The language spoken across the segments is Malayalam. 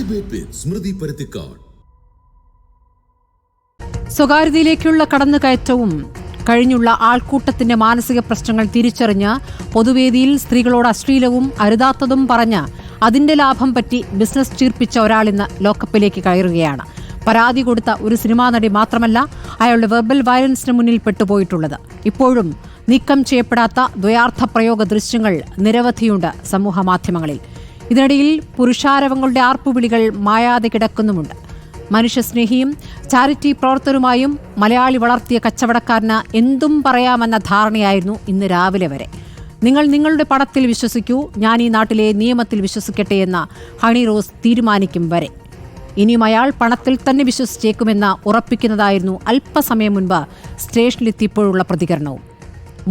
ഡിബേറ്റ് വിത്ത് സ്മൃതി പരുത്തിക്കാട്. സ്വകാര്യതയിലേക്കുള്ള കടന്നുകയറ്റവും കഴിഞ്ഞുള്ള ആൾക്കൂട്ടത്തിന്റെ മാനസിക പ്രശ്നങ്ങൾ തിരിച്ചറിഞ്ഞ് പൊതുവേദിയിൽ സ്ത്രീകളോട് അശ്ലീലവും അരുതാത്തതും പറഞ്ഞ് അതിന്റെ ലാഭം പറ്റി ബിസിനസ് ചീർപ്പിച്ച ഒരാളിന്ന് ലോക്കപ്പിലേക്ക് കയറുകയാണ്. പരാതി കൊടുത്ത ഒരു സിനിമാ നടി മാത്രമല്ല അയാളുടെ വെർബൽ വയലൻസിന് മുന്നിൽ പെട്ടുപോയിട്ടുള്ളത്. ഇപ്പോഴും നീക്കം ചെയ്യപ്പെടാത്ത ദ്വയാർത്ഥ പ്രയോഗ ദൃശ്യങ്ങൾ നിരവധിയുണ്ട് സമൂഹ മാധ്യമങ്ങളിൽ. ഇതിനിടയിൽ പുരുഷാരവങ്ങളുടെ ആർപ്പുവിളികൾ മായാതെ കിടക്കുന്നുമുണ്ട്. മനുഷ്യസ്നേഹിയും ചാരിറ്റി പ്രവർത്തകരുമായും മലയാളി വളർത്തിയ കച്ചവടക്കാരന് എന്തും പറയാമെന്ന ധാരണയായിരുന്നു ഇന്ന് രാവിലെ വരെ. നിങ്ങൾ നിങ്ങളുടെ പണത്തിൽ വിശ്വസിക്കൂ, ഞാൻ ഈ നാട്ടിലെ നിയമത്തിൽ വിശ്വസിക്കട്ടെ എന്ന ഹണി റോസ് തീരുമാനിക്കും വരെ. ഇനിയും അയാൾ പണത്തിൽ തന്നെ വിശ്വസിച്ചേക്കുമെന്ന് ഉറപ്പിക്കുന്നതായിരുന്നു അല്പസമയം മുൻപ് സ്റ്റേഷനിലെത്തിയപ്പോഴുള്ള പ്രതികരണവും.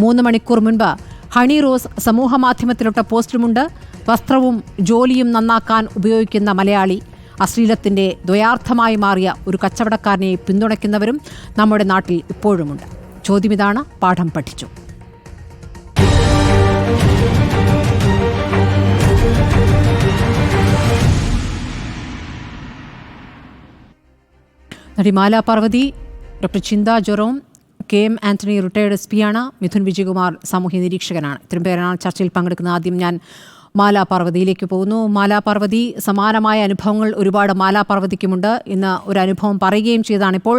3 മണിക്കൂർ മുൻപ് ഹണി റോസ് സമൂഹമാധ്യമത്തിലിട്ട പോസ്റ്റുമുണ്ട്. വസ്ത്രവും ജോലിയും നന്നാക്കാൻ ഉപയോഗിക്കുന്ന മലയാളി, അശ്ലീലത്തിന്റെ ദ്വയാർത്ഥമായി മാറിയ ഒരു കച്ചവടക്കാരനെ പിന്തുണയ്ക്കുന്നവരും നമ്മുടെ നാട്ടിൽ ഇപ്പോഴുമുണ്ട്. ചോദ്യം ഇതാണ്: പാഠം പഠിച്ചു? നടി മാല പാർവതി, ഡോക്ടർ ചിന്ത Jerome, KM Antony retired SP ആണ്, മിഥുൻ വിജയകുമാർ സാമൂഹ്യ നിരീക്ഷകനാണ്. ഇത്രയും പേരാണ് ചർച്ചയിൽ പങ്കെടുക്കുന്നത്. ആദ്യം ഞാൻ മാല പാർവതിയിലേക്ക് പോകുന്നു. മാല പാർവതി, സമാനമായ അനുഭവങ്ങൾ ഒരുപാട് മാല പാർവതിക്കുമുണ്ട്. ഇന്ന് ഒരു അനുഭവം പറയുകയും ചെയ്തതാണ്. ഇപ്പോൾ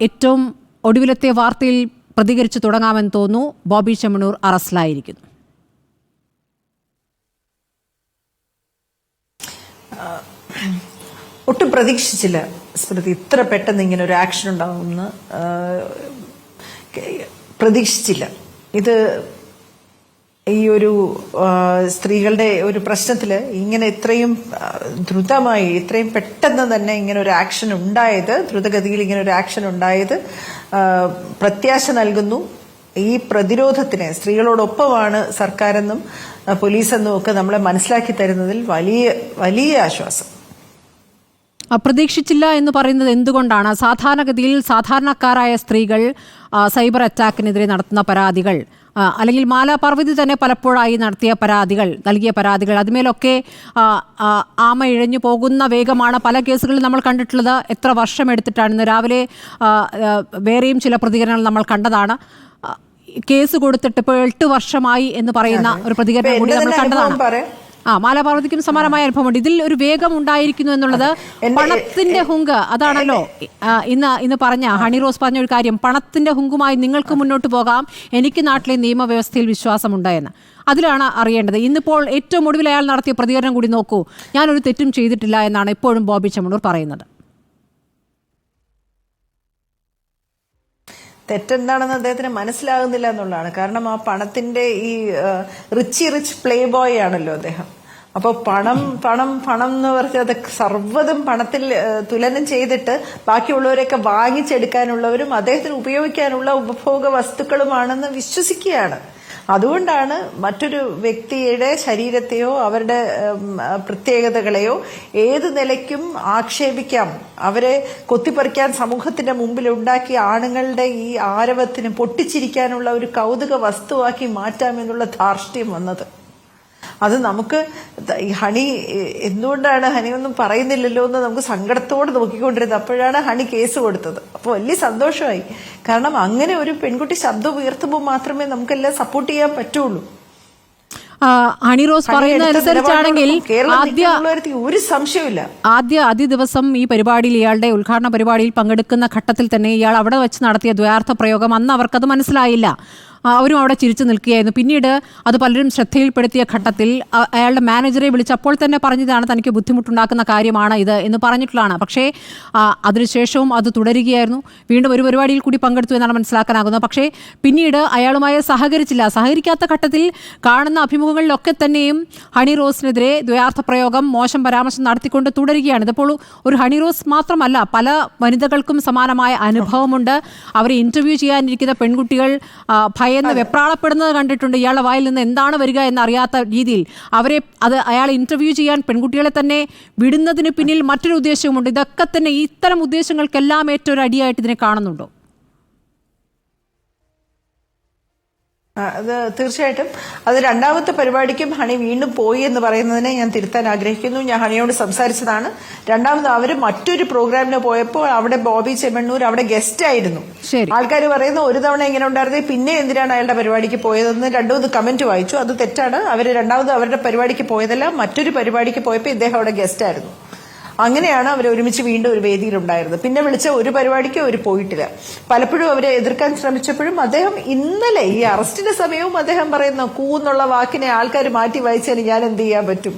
ഏറ്റവും ഒടുവിലത്തെ വാർത്തയിൽ പ്രതികരിച്ചു തുടങ്ങാമെന്ന് തോന്നുന്നു. ബോബി ചെമ്മണൂർ അറസ്റ്റിലായിരിക്കുന്നു. ഒട്ടും പ്രതീക്ഷിച്ചില്ല സ്മൃതി, ഇത്ര പെട്ടെന്ന് ഇങ്ങനെ ഒരു ആക്ഷൻ ഉണ്ടാവുമെന്ന് പ്രതീക്ഷിച്ചില്ല. ഇത് ഈ ഒരു സ്ത്രീകളുടെ ഒരു പ്രശ്നത്തില് ഇങ്ങനെ ഇത്രയും ദ്രുതമായി, ഇത്രയും പെട്ടെന്ന് തന്നെ ഇങ്ങനെ ഒരു ആക്ഷൻ ഉണ്ടായത്, ദ്രുതഗതിയിൽ ഇങ്ങനെ ഒരു ആക്ഷൻ ഉണ്ടായത് പ്രത്യാശ നൽകുന്നു. ഈ പ്രതിരോധത്തിന് സ്ത്രീകളോടൊപ്പമാണ് സർക്കാരെന്നും പോലീസെന്നും ഒക്കെ നമ്മളെ മനസ്സിലാക്കി തരുന്നതിൽ വലിയ വലിയ ആശ്വാസം. പ്രതീക്ഷിച്ചില്ല എന്ന് പറയുന്നത് എന്തുകൊണ്ടാണ്? സാധാരണഗതിയിൽ സാധാരണക്കാരായ സ്ത്രീകൾ സൈബർ അറ്റാക്കിനെതിരെ നടത്തുന്ന പരാതികൾ, അല്ലെങ്കിൽ മാല പാർവതി തന്നെ പലപ്പോഴായി നടത്തിയ പരാതികൾ, നൽകിയ പരാതികൾ, അതുമേലൊക്കെ ആമ ഇഴഞ്ഞു പോകുന്ന വേഗമാണ് പല കേസുകളിൽ നമ്മൾ കണ്ടിട്ടുള്ളത്. എത്ര വർഷമെടുത്തിട്ടാണ്? ഇന്ന് രാവിലെ വേറെയും ചില പ്രതികരണങ്ങൾ നമ്മൾ കണ്ടതാണ്. കേസ് കൊടുത്തിട്ട് ഇപ്പോൾ 8 വർഷമായി എന്ന് പറയുന്ന ഒരു പ്രതികരണം കൂടി നമ്മൾ കണ്ടതാണ്. മാല പാർവതിക്കും സമാനമായ അനുഭവമുണ്ട്. ഇതിൽ ഒരു വേഗം ഉണ്ടായിരിക്കുന്നു എന്നുള്ളത് പണത്തിന്റെ ഹുങ്ക്, അതാണല്ലോ ഇന്ന് പറഞ്ഞ ഹണി റോസ് പറഞ്ഞ ഒരു കാര്യം. പണത്തിന്റെ ഹുങ്കുമായി നിങ്ങൾക്ക് മുന്നോട്ട് പോകാം, എനിക്ക് നാട്ടിലെ നിയമവ്യവസ്ഥയിൽ വിശ്വാസമുണ്ട് എന്ന്. അതിലാണ് അറിയേണ്ടത്. ഇന്നിപ്പോൾ ഏറ്റവും ഒടുവിൽ അയാൾ നടത്തിയ പ്രതികരണം കൂടി നോക്കൂ. ഞാനൊരു തെറ്റും ചെയ്തിട്ടില്ല എന്നാണ് ഇപ്പോഴും ബോബി ചെമ്മണൂർ പറയുന്നത്. തെറ്റെന്താണെന്ന് അദ്ദേഹത്തിന് മനസ്സിലാകുന്നില്ല എന്നുള്ളതാണ്. കാരണം ആ പണത്തിന്റെ ഈ റിച്ച് പ്ലേ ബോയ് ആണല്ലോ അദ്ദേഹം. അപ്പൊ പണം പണം പണം എന്ന് പറഞ്ഞാൽ അത് സർവ്വതും പണത്തിൽ തുലനം ചെയ്തിട്ട് ബാക്കിയുള്ളവരെയൊക്കെ വാങ്ങിച്ചെടുക്കാനുള്ളവരും അദ്ദേഹത്തിന് ഉപയോഗിക്കാനുള്ള ഉപഭോഗ വസ്തുക്കളുമാണെന്ന് വിശ്വസിക്കുകയാണ്. അതുകൊണ്ടാണ് മറ്റൊരു വ്യക്തിയുടെ ശരീരത്തെയോ അവരുടെ പ്രത്യേകതകളെയോ ഏത് നിലയ്ക്കും ആക്ഷേപിക്കാം, അവരെ കൊത്തിപ്പറിക്കാൻ സമൂഹത്തിന്റെ മുമ്പിൽ ഉണ്ടാക്കിയ ആണുങ്ങളുടെ ഈ ആരവത്തിന് പൊട്ടിച്ചിരിക്കാനുള്ള ഒരു കൗതുക വസ്തുവാക്കി മാറ്റാമെന്നുള്ള ധാർഷ്ട്യം വന്നത്. അത് നമുക്ക് ഹണി എന്തുകൊണ്ടാണ് ഹണി ഒന്നും പറയുന്നില്ലല്ലോ എന്ന് നമുക്ക് സങ്കടത്തോടെ നോക്കിക്കൊണ്ടിരുന്നത്. അപ്പോഴാണ് ഹണി കേസ് കൊടുത്തത്. അപ്പോൾ വലിയ സന്തോഷമായി. കാരണം അങ്ങനെ ഒരു പെൺകുട്ടി ശബ്ദം ഉയർത്തുമ്പോൾ മാത്രമേ നമുക്കെല്ലാം സപ്പോർട്ട് ചെയ്യാൻ പറ്റുള്ളൂ. ഹണി റോസ് പറയുന്ന അനുസരിച്ചാണെങ്കിൽ ഒരു സംശയമില്ല, ആദ്യ ദിവസം ഈ പരിപാടിയിൽ, ഇയാളുടെ ഉദ്ഘാടന പരിപാടിയിൽ പങ്കെടുക്കുന്ന ഘട്ടത്തിൽ തന്നെ ഇയാൾ അവിടെ വെച്ച് നടത്തിയ ദ്വയാർത്ഥ പ്രയോഗം അന്ന് അവർക്കത് മനസ്സിലായില്ല. അവരും അവിടെ ചിരിച്ചു നിൽക്കുകയായിരുന്നു. പിന്നീട് അത് പലരും ശ്രദ്ധയിൽപ്പെടുത്തിയ ഘട്ടത്തിൽ അയാളുടെ മാനേജറെ വിളിച്ചപ്പോൾ തന്നെ പറഞ്ഞതാണ് തനിക്ക് ബുദ്ധിമുട്ടുണ്ടാക്കുന്ന കാര്യമാണ് ഇത് എന്ന് പറഞ്ഞിട്ടുള്ളതാണ്. പക്ഷേ അതിനുശേഷവും അത് തുടരുകയായിരുന്നു. വീണ്ടും ഒരു പരിപാടിയിൽ കൂടി പങ്കെടുത്തു എന്നാണ് മനസ്സിലാക്കാനാകുന്നത്. പക്ഷേ പിന്നീട് അയാളുമായി സഹകരിച്ചില്ല. സഹകരിക്കാത്ത ഘട്ടത്തിൽ കാണുന്ന അഭിമുഖങ്ങളിലൊക്കെ തന്നെയും ഹണി റോസിനെതിരെ ദ്വയാർത്ഥ പ്രയോഗം, മോശം പരാമർശം നടത്തിക്കൊണ്ട് തുടരുകയാണ്. ഇതിപ്പോൾ ഒരു ഹണി റോസ് മാത്രമല്ല, പല വനിതകൾക്കും സമാനമായ അനുഭവമുണ്ട്. അവരെ ഇന്റർവ്യൂ ചെയ്യാനിരിക്കുന്ന പെൺകുട്ടികൾ ഭയന്ന് വെപ്രാളപ്പെടുന്നത് കണ്ടിട്ടുണ്ട്. ഇയാളുടെ വായിൽ നിന്ന് എന്താണ് വരിക എന്നറിയാത്ത രീതിയിൽ അയാളെ ഇന്റർവ്യൂ ചെയ്യാൻ പെൺകുട്ടികളെ തന്നെ വിടുന്നതിന് പിന്നിൽ മറ്റൊരു ഉദ്ദേശവുമുണ്ട്. ഇതൊക്കെ തന്നെ ഇത്തരം ഉദ്ദേശങ്ങൾക്കെല്ലാം ഏറ്റവും ഒരു അടിയായിട്ട് ഇതിനെ കാണുന്നുണ്ടോ? അത് തീർച്ചയായിട്ടും അത് രണ്ടാമത്തെ പരിപാടിക്കും ഹണി വീണ്ടും പോയി എന്ന് പറയുന്നതിനെ ഞാൻ തിരുത്താൻ ആഗ്രഹിക്കുന്നു. ഞാൻ ഹണിയോട് സംസാരിച്ചതാണ്. രണ്ടാമത് അവര് മറ്റൊരു പ്രോഗ്രാമിന് പോയപ്പോൾ അവിടെ ബോബി ചെമ്മണ്ണൂർ അവിടെ ഗസ്റ്റ് ആയിരുന്നു. ആൾക്കാർ പറയുന്നു ഒരു തവണ ഇങ്ങനെ ഉണ്ടായിരുന്നേ പിന്നെ എന്തിനാണ് അയാളുടെ പരിപാടിക്ക് പോയതെന്ന് രണ്ടുമൂന്ന് കമന്റ് വായിച്ചു. അത് തെറ്റാണ്. അവര് രണ്ടാമത് അവരുടെ പരിപാടിക്ക് പോയതല്ല, മറ്റൊരു പരിപാടിക്ക് പോയപ്പോൾ ഇദ്ദേഹം അവിടെ ഗസ്റ്റ് ആയിരുന്നു. അങ്ങനെയാണ് അവർ ഒരുമിച്ച് വീണ്ടും ഒരു വേദിയിലുണ്ടായിരുന്നത്. പിന്നെ വിളിച്ച ഒരു പരിപാടിക്ക് അവർ പോയിട്ടില്ല. പലപ്പോഴും അവരെ എതിർക്കാൻ ശ്രമിച്ചപ്പോഴും അദ്ദേഹം ഇന്നലെ ഈ അറസ്റ്റിന്റെ സമയവും അദ്ദേഹം പറയുന്ന കൂന്നുള്ള വാക്കിനെ ആൾക്കാർ മാറ്റി വായിച്ചതിന് ഞാൻ എന്ത് ചെയ്യാൻ പറ്റും,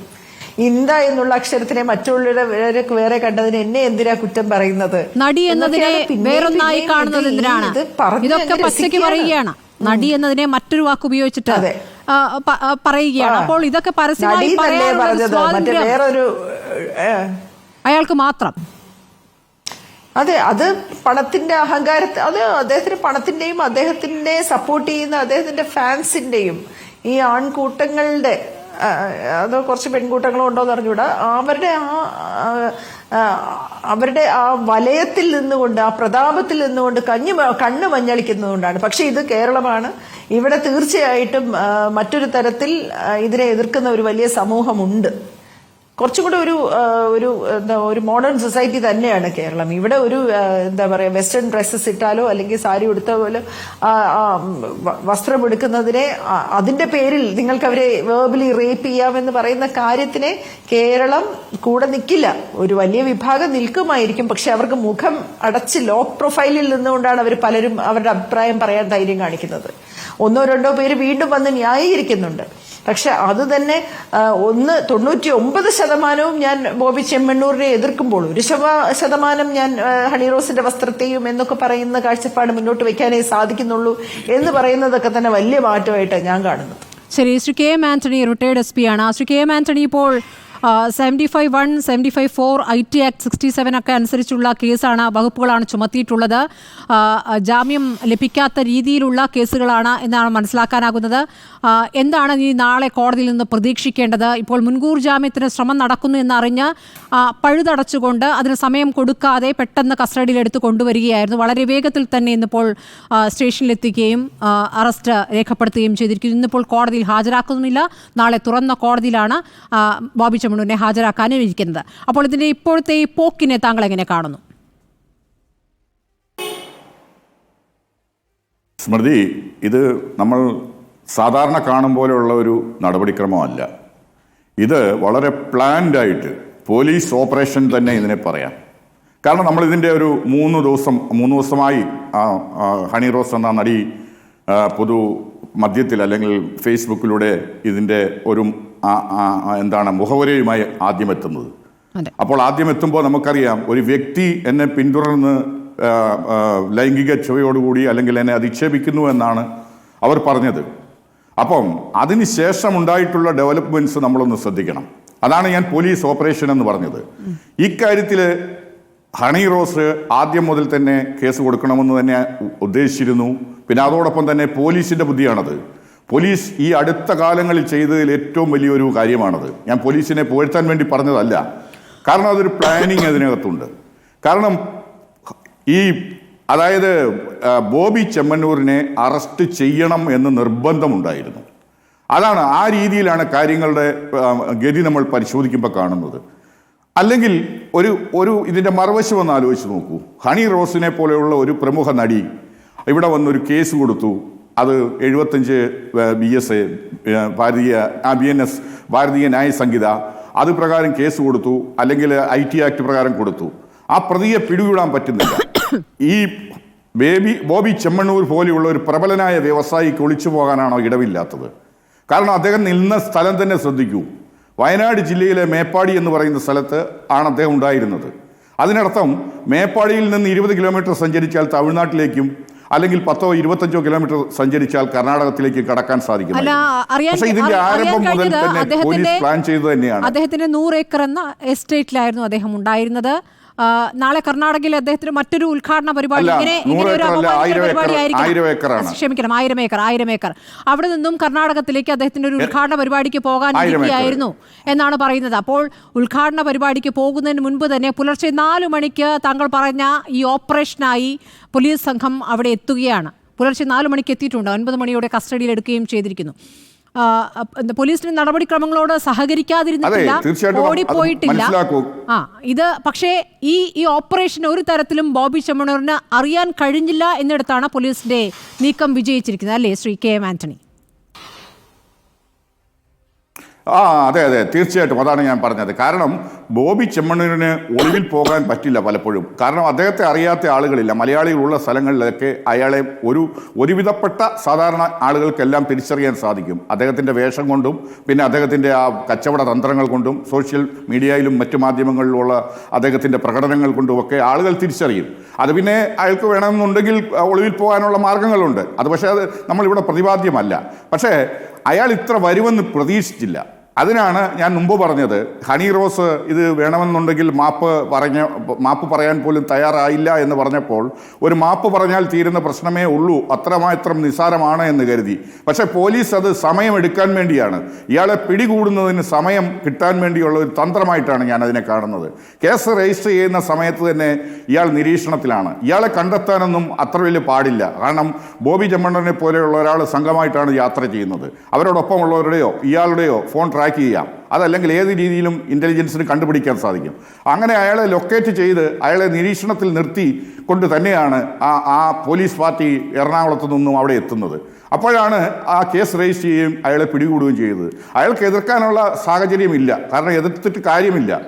ഇന്ത എന്നുള്ള അക്ഷരത്തിനെ മറ്റുള്ളവരെ വേറെ കണ്ടതിന് എന്നെ എന്തിനാ കുറ്റം പറയുന്നത്, നടി എന്നതിനെ വേറൊന്നായി കാണുന്നത് എന്തിനാണ്, ഇതൊക്കെ പച്ചയ്ക്ക് പറയുകയാണ്. നടി എന്നതിനെ മറ്റൊരു വാക്ക് ഉപയോഗിച്ചിട്ട് പറയുകയാണ്. അപ്പോൾ ഇതൊക്കെ പരസ്യമായി വേറൊരു അയാൾക്ക് മാത്രം. അതെ, അത് പണത്തിന്റെ അഹങ്കാരത്തെ, അത് അദ്ദേഹത്തിന് പണത്തിന്റെയും അദ്ദേഹത്തിനെ സപ്പോർട്ട് ചെയ്യുന്ന അദ്ദേഹത്തിന്റെ ഫാൻസിന്റെയും ഈ ആൺകൂട്ടങ്ങളുടെ, അത് കുറച്ച് പെൺകൂട്ടങ്ങളും ഉണ്ടോന്ന് അറിഞ്ഞൂടാ, അവരുടെ ആ വലയത്തിൽ നിന്നുകൊണ്ട്, ആ പ്രതാപത്തിൽ നിന്നുകൊണ്ട് കണ്ണ് മഞ്ഞളിക്കുന്നതുകൊണ്ടാണ്. പക്ഷെ ഇത് കേരളമാണ്. ഇവിടെ തീർച്ചയായിട്ടും മറ്റൊരു തരത്തിൽ ഇതിനെ എതിർക്കുന്ന ഒരു വലിയ സമൂഹമുണ്ട്. കുറച്ചും കൂടെ ഒരു മോഡേൺ സൊസൈറ്റി തന്നെയാണ് കേരളം. ഇവിടെ ഒരു എന്താ പറയാ, വെസ്റ്റേൺ ഡ്രസ്സസ് ഇട്ടാലോ അല്ലെങ്കിൽ സാരി ഉടുത്ത പോലെ വസ്ത്രം എടുക്കുന്നതിനെ, അതിന്റെ പേരിൽ നിങ്ങൾക്ക് അവരെ വേർബലി റേപ്പ് ചെയ്യാമെന്ന് പറയുന്ന കാര്യത്തിനെ കേരളം കൂടെ നിൽക്കില്ല. ഒരു വലിയ വിഭാഗം നിൽക്കുമായിരിക്കും, പക്ഷെ അവർക്ക് മുഖം അടച്ച് ലോ പ്രൊഫൈലിൽ നിന്നുകൊണ്ടാണ് അവർ പലരും അവരുടെ അഭിപ്രായം പറയാൻ ധൈര്യം കാണിക്കുന്നത്. ഒന്നോ രണ്ടോ പേര് വീണ്ടും വന്ന് ന്യായീകരിക്കുന്നുണ്ട്. പക്ഷെ അത് തന്നെ 99% ഞാൻ ബോബി ചെമ്മണ്ണൂരിനെ എതിർക്കുമ്പോൾ 1% ഞാൻ ഹണി റോസിന്റെ വസ്ത്രത്തെയും എന്നൊക്കെ പറയുന്ന കാഴ്ചപ്പാട് മുന്നോട്ട് വെക്കാനേ സാധിക്കുന്നുള്ളൂ എന്ന് പറയുന്നതൊക്കെ തന്നെ വലിയ മാറ്റമായിട്ട് ഞാൻ കാണുന്നത്. ശരി, Shri K M Antony retired SP ആണ്. ശ്രീ കെ എം ആന്റണി, ഇപ്പോൾ 75(1), 75(4), IT Act 67 ഒക്കെ അനുസരിച്ചുള്ള കേസാണ്, വകുപ്പുകളാണ് ചുമത്തിയിട്ടുള്ളത്. ജാമ്യം ലഭിക്കാത്ത രീതിയിലുള്ള കേസുകളാണ് എന്നാണ് മനസ്സിലാക്കാനാകുന്നത്. എന്താണ് ഈ നാളെ കോടതിയിൽ നിന്ന് പ്രതീക്ഷിക്കേണ്ടത്? ഇപ്പോൾ മുൻകൂർ ജാമ്യത്തിന് ശ്രമം നടക്കുന്നു എന്നറിഞ്ഞ് പഴുതടച്ചുകൊണ്ട് അതിന് സമയം കൊടുക്കാതെ പെട്ടെന്ന് കസ്റ്റഡിയിലെടുത്ത് കൊണ്ടുവരികയായിരുന്നു. വളരെ വേഗത്തിൽ തന്നെ ഇന്നിപ്പോൾ സ്റ്റേഷനിലെത്തിക്കുകയും അറസ്റ്റ് രേഖപ്പെടുത്തുകയും ചെയ്തിരിക്കുന്നു. ഇന്നിപ്പോൾ കോടതിയിൽ ഹാജരാക്കുന്നില്ല. നാളെ തുറന്ന കോടതിയിലാണ് ബോബി ചെമ്മണ്ണൂരിനെ ഹാജരാക്കാനും ഇരിക്കുന്നത്. അപ്പോൾ ഇതിന്റെ ഇപ്പോഴത്തെ ഈ പോക്കിനെ താങ്കൾ എങ്ങനെ കാണുന്നു? സ്മൃതി, ഇത് നമ്മൾ സാധാരണ കാണും പോലെയുള്ള ഒരു നടപടിക്രമമല്ല. ഇത് വളരെ പ്ലാൻഡ് ആയിട്ട് പോലീസ് ഓപ്പറേഷൻ തന്നെ ഇതിനെ പറയാം. കാരണം നമ്മളിതിൻ്റെ ഒരു 3 ദിവസമായി ഹണി റോസ് എന്ന നടി പൊതു മധ്യത്തിൽ അല്ലെങ്കിൽ ഫേസ്ബുക്കിലൂടെ ഇതിൻ്റെ ഒരു മുഖവുരയുമായി ആദ്യം എത്തുന്നത്. അപ്പോൾ ആദ്യം എത്തുമ്പോൾ നമുക്കറിയാം, ഒരു വ്യക്തി എന്നെ പിന്തുടർന്ന് ലൈംഗിക ചുവയോടുകൂടി അല്ലെങ്കിൽ എന്നെ അധിക്ഷേപിക്കുന്നു എന്നാണ് അവർ പറഞ്ഞത്. അപ്പം അതിനുശേഷം ഉണ്ടായിട്ടുള്ള ഡെവലപ്മെന്റ്സ് നമ്മളൊന്ന് ശ്രദ്ധിക്കണം. അതാണ് ഞാൻ പോലീസ് ഓപ്പറേഷൻ എന്ന് പറഞ്ഞത്. ഇക്കാര്യത്തിൽ ഹണി റോസ് ആദ്യം മുതൽ തന്നെ കേസ് കൊടുക്കണമെന്ന് തന്നെ ഉദ്ദേശിച്ചിരുന്നു. പിന്നെ അതോടൊപ്പം തന്നെ പോലീസിന്റെ ബുദ്ധിയാണത്. പോലീസ് ഈ അടുത്ത കാലങ്ങളിൽ ചെയ്തതിൽ ഏറ്റവും വലിയൊരു കാര്യമാണത്. ഞാൻ പോലീസിനെ പുകഴ്ത്താൻ വേണ്ടി പറഞ്ഞതല്ല, കാരണം അതൊരു പ്ലാനിങ് അതിനകത്തുണ്ട്. കാരണം അതായത് ബോബി ചെമ്മണ്ണൂരിനെ അറസ്റ്റ് ചെയ്യണം എന്ന് നിർബന്ധമുണ്ടായിരുന്നു. അതാണ്, ആ രീതിയിലാണ് കാര്യങ്ങളുടെ ഗതി നമ്മൾ പരിശോധിക്കുമ്പോൾ കാണുന്നത്. അല്ലെങ്കിൽ ഇതിൻ്റെ മറുവശം ഒന്ന് ആലോചിച്ച് നോക്കൂ. ഹണി റോസിനെ പോലെയുള്ള ഒരു പ്രമുഖ നടി ഇവിടെ വന്നൊരു കേസ് കൊടുത്തു. അത് 75 BS BNS ഭാരതീയ ന്യായ സംഹിത അത് പ്രകാരം കേസ് കൊടുത്തു, അല്ലെങ്കിൽ IT ആക്ട് പ്രകാരം കൊടുത്തു. ആ പ്രതിയെ പിടികൂടാൻ പറ്റുന്നില്ല. ഈ ബോബി ചെമ്മണ്ണൂർ പോലെയുള്ള ഒരു പ്രബലനായ വ്യവസായിക്ക് ഒളിച്ചു പോകാനാണോ ഇടവില്ലാത്തത്? കാരണം അദ്ദേഹം നിന്ന സ്ഥലം തന്നെ ശ്രദ്ധിക്കൂ. വയനാട് ജില്ലയിലെ മേപ്പാടി എന്ന് പറയുന്ന സ്ഥലത്ത് ആണ് അദ്ദേഹം ഉണ്ടായിരുന്നത്. അതിനർത്ഥം മേപ്പാടിയിൽ നിന്ന് 20 കിലോമീറ്റർ സഞ്ചരിച്ചാൽ തമിഴ്നാട്ടിലേക്കും അല്ലെങ്കിൽ 10-25 കിലോമീറ്റർ സഞ്ചരിച്ചാൽ കർണാടകത്തിലേക്ക് കടക്കാൻ സാധിക്കും. പക്ഷേ ഇതിന്റെ ആരംഭം മുതൽ തന്നെ പോലീസ് പ്ലാൻ ചെയ്തത് തന്നെയാണ്. അദ്ദേഹത്തിന്റെ 100 ഏക്കർ എന്ന എസ്റ്റേറ്റിലായിരുന്നു അദ്ദേഹം ഉണ്ടായിരുന്നത്. നാളെ കർണാടകയിൽ അദ്ദേഹത്തിന് മറ്റൊരു ഉദ്ഘാടന പരിപാടി, ക്ഷമിക്കണം 1000 ഏക്കർ അവിടെ നിന്നും കർണാടകത്തിലേക്ക് അദ്ദേഹത്തിന്റെ ഒരു ഉദ്ഘാടന പരിപാടിക്ക് പോകാനിരിക്കുകയായിരുന്നു എന്നാണ് പറയുന്നത്. അപ്പോൾ ഉദ്ഘാടന പരിപാടിക്ക് പോകുന്നതിന് മുൻപ് തന്നെ പുലർച്ചെ 4 മണിക്ക് താങ്കൾ പറഞ്ഞ ഈ ഓപ്പറേഷനായി പോലീസ് സംഘം അവിടെ എത്തുകയാണ്. പുലർച്ചെ 4 മണിക്ക് എത്തിയിട്ടുണ്ട്. 9 മണിയോടെ കസ്റ്റഡിയിൽ എടുക്കുകയും ചെയ്തിരിക്കുന്നു. പോലീസിന്റെ നടപടിക്രമങ്ങളോട് സഹകരിക്കാതിരുന്നിട്ടില്ല, ഓടിപ്പോയിട്ടില്ല. ഇത് പക്ഷേ ഈ ഓപ്പറേഷൻ ഒരു തരത്തിലും ബോബി ചെമ്മണ്ണൂരിന് അറിയാൻ കഴിഞ്ഞില്ല എന്നിടത്താണ് പോലീസിന്റെ നീക്കം വിജയിച്ചിരിക്കുന്നത്, അല്ലേ ശ്രീ കെ എം ആന്റണി? അതെ തീർച്ചയായിട്ടും അതാണ് ഞാൻ പറഞ്ഞത്. കാരണം ബോബി ചെമ്മണ്ണൂരിന് ഒളിവിൽ പോകാൻ പറ്റില്ല പലപ്പോഴും. കാരണം അദ്ദേഹത്തെ അറിയാത്ത ആളുകളില്ല. മലയാളികളുള്ള സ്ഥലങ്ങളിലൊക്കെ അയാളെ ഒരുവിധപ്പെട്ട സാധാരണ ആളുകൾക്കെല്ലാം തിരിച്ചറിയാൻ സാധിക്കും. അദ്ദേഹത്തിൻ്റെ വേഷം കൊണ്ടും പിന്നെ അദ്ദേഹത്തിൻ്റെ ആ കച്ചവട തന്ത്രങ്ങൾ കൊണ്ടും സോഷ്യൽ മീഡിയയിലും മറ്റു മാധ്യമങ്ങളിലുമുള്ള അദ്ദേഹത്തിൻ്റെ പ്രകടനങ്ങൾ കൊണ്ടുമൊക്കെ ആളുകൾ തിരിച്ചറിയും. അത് പിന്നെ അയാൾക്ക് വേണമെന്നുണ്ടെങ്കിൽ ഒളിവിൽ പോകാനുള്ള മാർഗങ്ങളുണ്ട്. അത് പക്ഷേ അത് നമ്മളിവിടെ പ്രതിപാദ്യമല്ല. പക്ഷേ അയാൾ ഇത്ര വരുമെന്ന് പ്രതീക്ഷിച്ചില്ല. അതിനാണ് ഞാൻ മുമ്പ് പറഞ്ഞത്, ഹണി റോസ് ഇത് വേണമെന്നുണ്ടെങ്കിൽ മാപ്പ് പറയാൻ പോലും തയ്യാറായില്ല എന്ന് പറഞ്ഞപ്പോൾ ഒരു മാപ്പ് പറഞ്ഞാൽ തീരുന്ന പ്രശ്നമേ ഉള്ളൂ, അത്രമാത്രം നിസ്സാരമാണ് എന്ന് കരുതി. പക്ഷേ പോലീസ് അത് സമയമെടുക്കാൻ വേണ്ടിയാണ്, ഇയാളെ പിടികൂടുന്നതിന് സമയം കിട്ടാൻ വേണ്ടിയുള്ള ഒരു തന്ത്രമായിട്ടാണ് ഞാൻ അതിനെ കാണുന്നത്. കേസ് രജിസ്റ്റർ ചെയ്യുന്ന സമയത്ത് തന്നെ ഇയാൾ നിരീക്ഷണത്തിലാണ്. ഇയാളെ കണ്ടെത്താനൊന്നും അത്ര വലിയ പാടില്ല. കാരണം ബോബി ചെമ്മണ്ണൂരിനെ പോലെയുള്ള ഒരാൾ സംഘമായിട്ടാണ് യാത്ര ചെയ്യുന്നത്. അവരോടൊപ്പമുള്ളവരുടെയോ ഇയാളുടെയോ ഫോൺ ട്രാക്ക് ചെയ്യാം. അതല്ലെങ്കിൽ ഏത് രീതിയിലും ഇൻ്റലിജൻസിന് കണ്ടുപിടിക്കാൻ സാധിക്കും. അങ്ങനെ അയാളെ ലൊക്കേറ്റ് ചെയ്ത് അയാളെ നിരീക്ഷണത്തിൽ നിർത്തി കൊണ്ട് തന്നെയാണ് ആ പോലീസ് പാർട്ടി എറണാകുളത്തു നിന്നും അവിടെ എത്തുന്നത്. അപ്പോഴാണ് ആ കേസ് രജിസ്റ്റർ ചെയ്യുകയും അയാളെ പിടികൂടുകയും ചെയ്തത്. അയാൾക്ക് എതിർക്കാനുള്ള സാഹചര്യമില്ല, കാരണം എതിർത്തിട്ട് കാര്യമില്ല.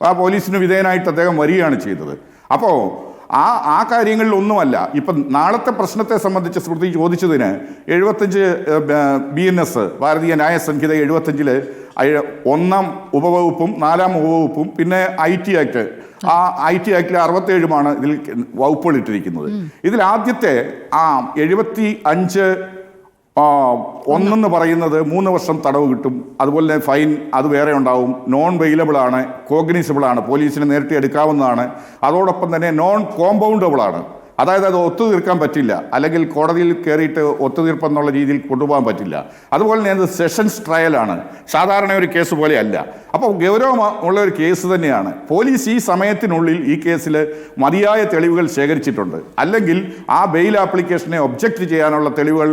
ആ പോലീസിന് വിധേയനായിട്ട് അദ്ദേഹം വരികയാണ് ചെയ്തത്. അപ്പോൾ ആ കാര്യങ്ങളിലൊന്നുമല്ല. ഇപ്പം നാളത്തെ പ്രശ്നത്തെ സംബന്ധിച്ച് ശ്രുതി ചോദിച്ചതിന് 75 BNS ഭാരതീയ ന്യായ സംഹിത 75 1-ാം ഉപവകുപ്പും 4-ാം ഉപവകുപ്പും പിന്നെ IT ആക്ട്, ആ IT ആക്ടിലെ 67 ഇതിൽ വകുപ്പുകൾ ഇട്ടിരിക്കുന്നത്. ഇതിൽ ആദ്യത്തെ 75 1 പറയുന്നത് 3 വർഷം തടവ് കിട്ടും. അതുപോലെ തന്നെ ഫൈൻ അത് വേറെ ഉണ്ടാവും. നോൺ വെയിലബിൾ ആണ്, കോഗ്നിസിബിൾ ആണ്, പോലീസിന് നേരിട്ട് എടുക്കാവുന്നതാണ്. അതോടൊപ്പം തന്നെ നോൺ കോമ്പൗണ്ടബിൾ ആണ്. അതായത് അത് ഒത്തുതീർക്കാൻ പറ്റില്ല, അല്ലെങ്കിൽ കോടതിയിൽ കയറിയിട്ട് ഒത്തുതീർപ്പെന്നുള്ള രീതിയിൽ കൊണ്ടുപോകാൻ പറ്റില്ല. അതുപോലെ തന്നെ അത് സെഷൻസ് ട്രയലാണ്, സാധാരണ ഒരു കേസ് പോലെയല്ല. അപ്പോൾ ഗൗരവമുള്ള ഒരു കേസ് തന്നെയാണ്. പോലീസ് ഈ സമയത്തിനുള്ളിൽ ഈ കേസിൽ മതിയായ തെളിവുകൾ ശേഖരിച്ചിട്ടുണ്ട്. അല്ലെങ്കിൽ ആ ബെയിൽ ആപ്ലിക്കേഷനെ ഒബ്ജക്റ്റ് ചെയ്യാനുള്ള തെളിവുകൾ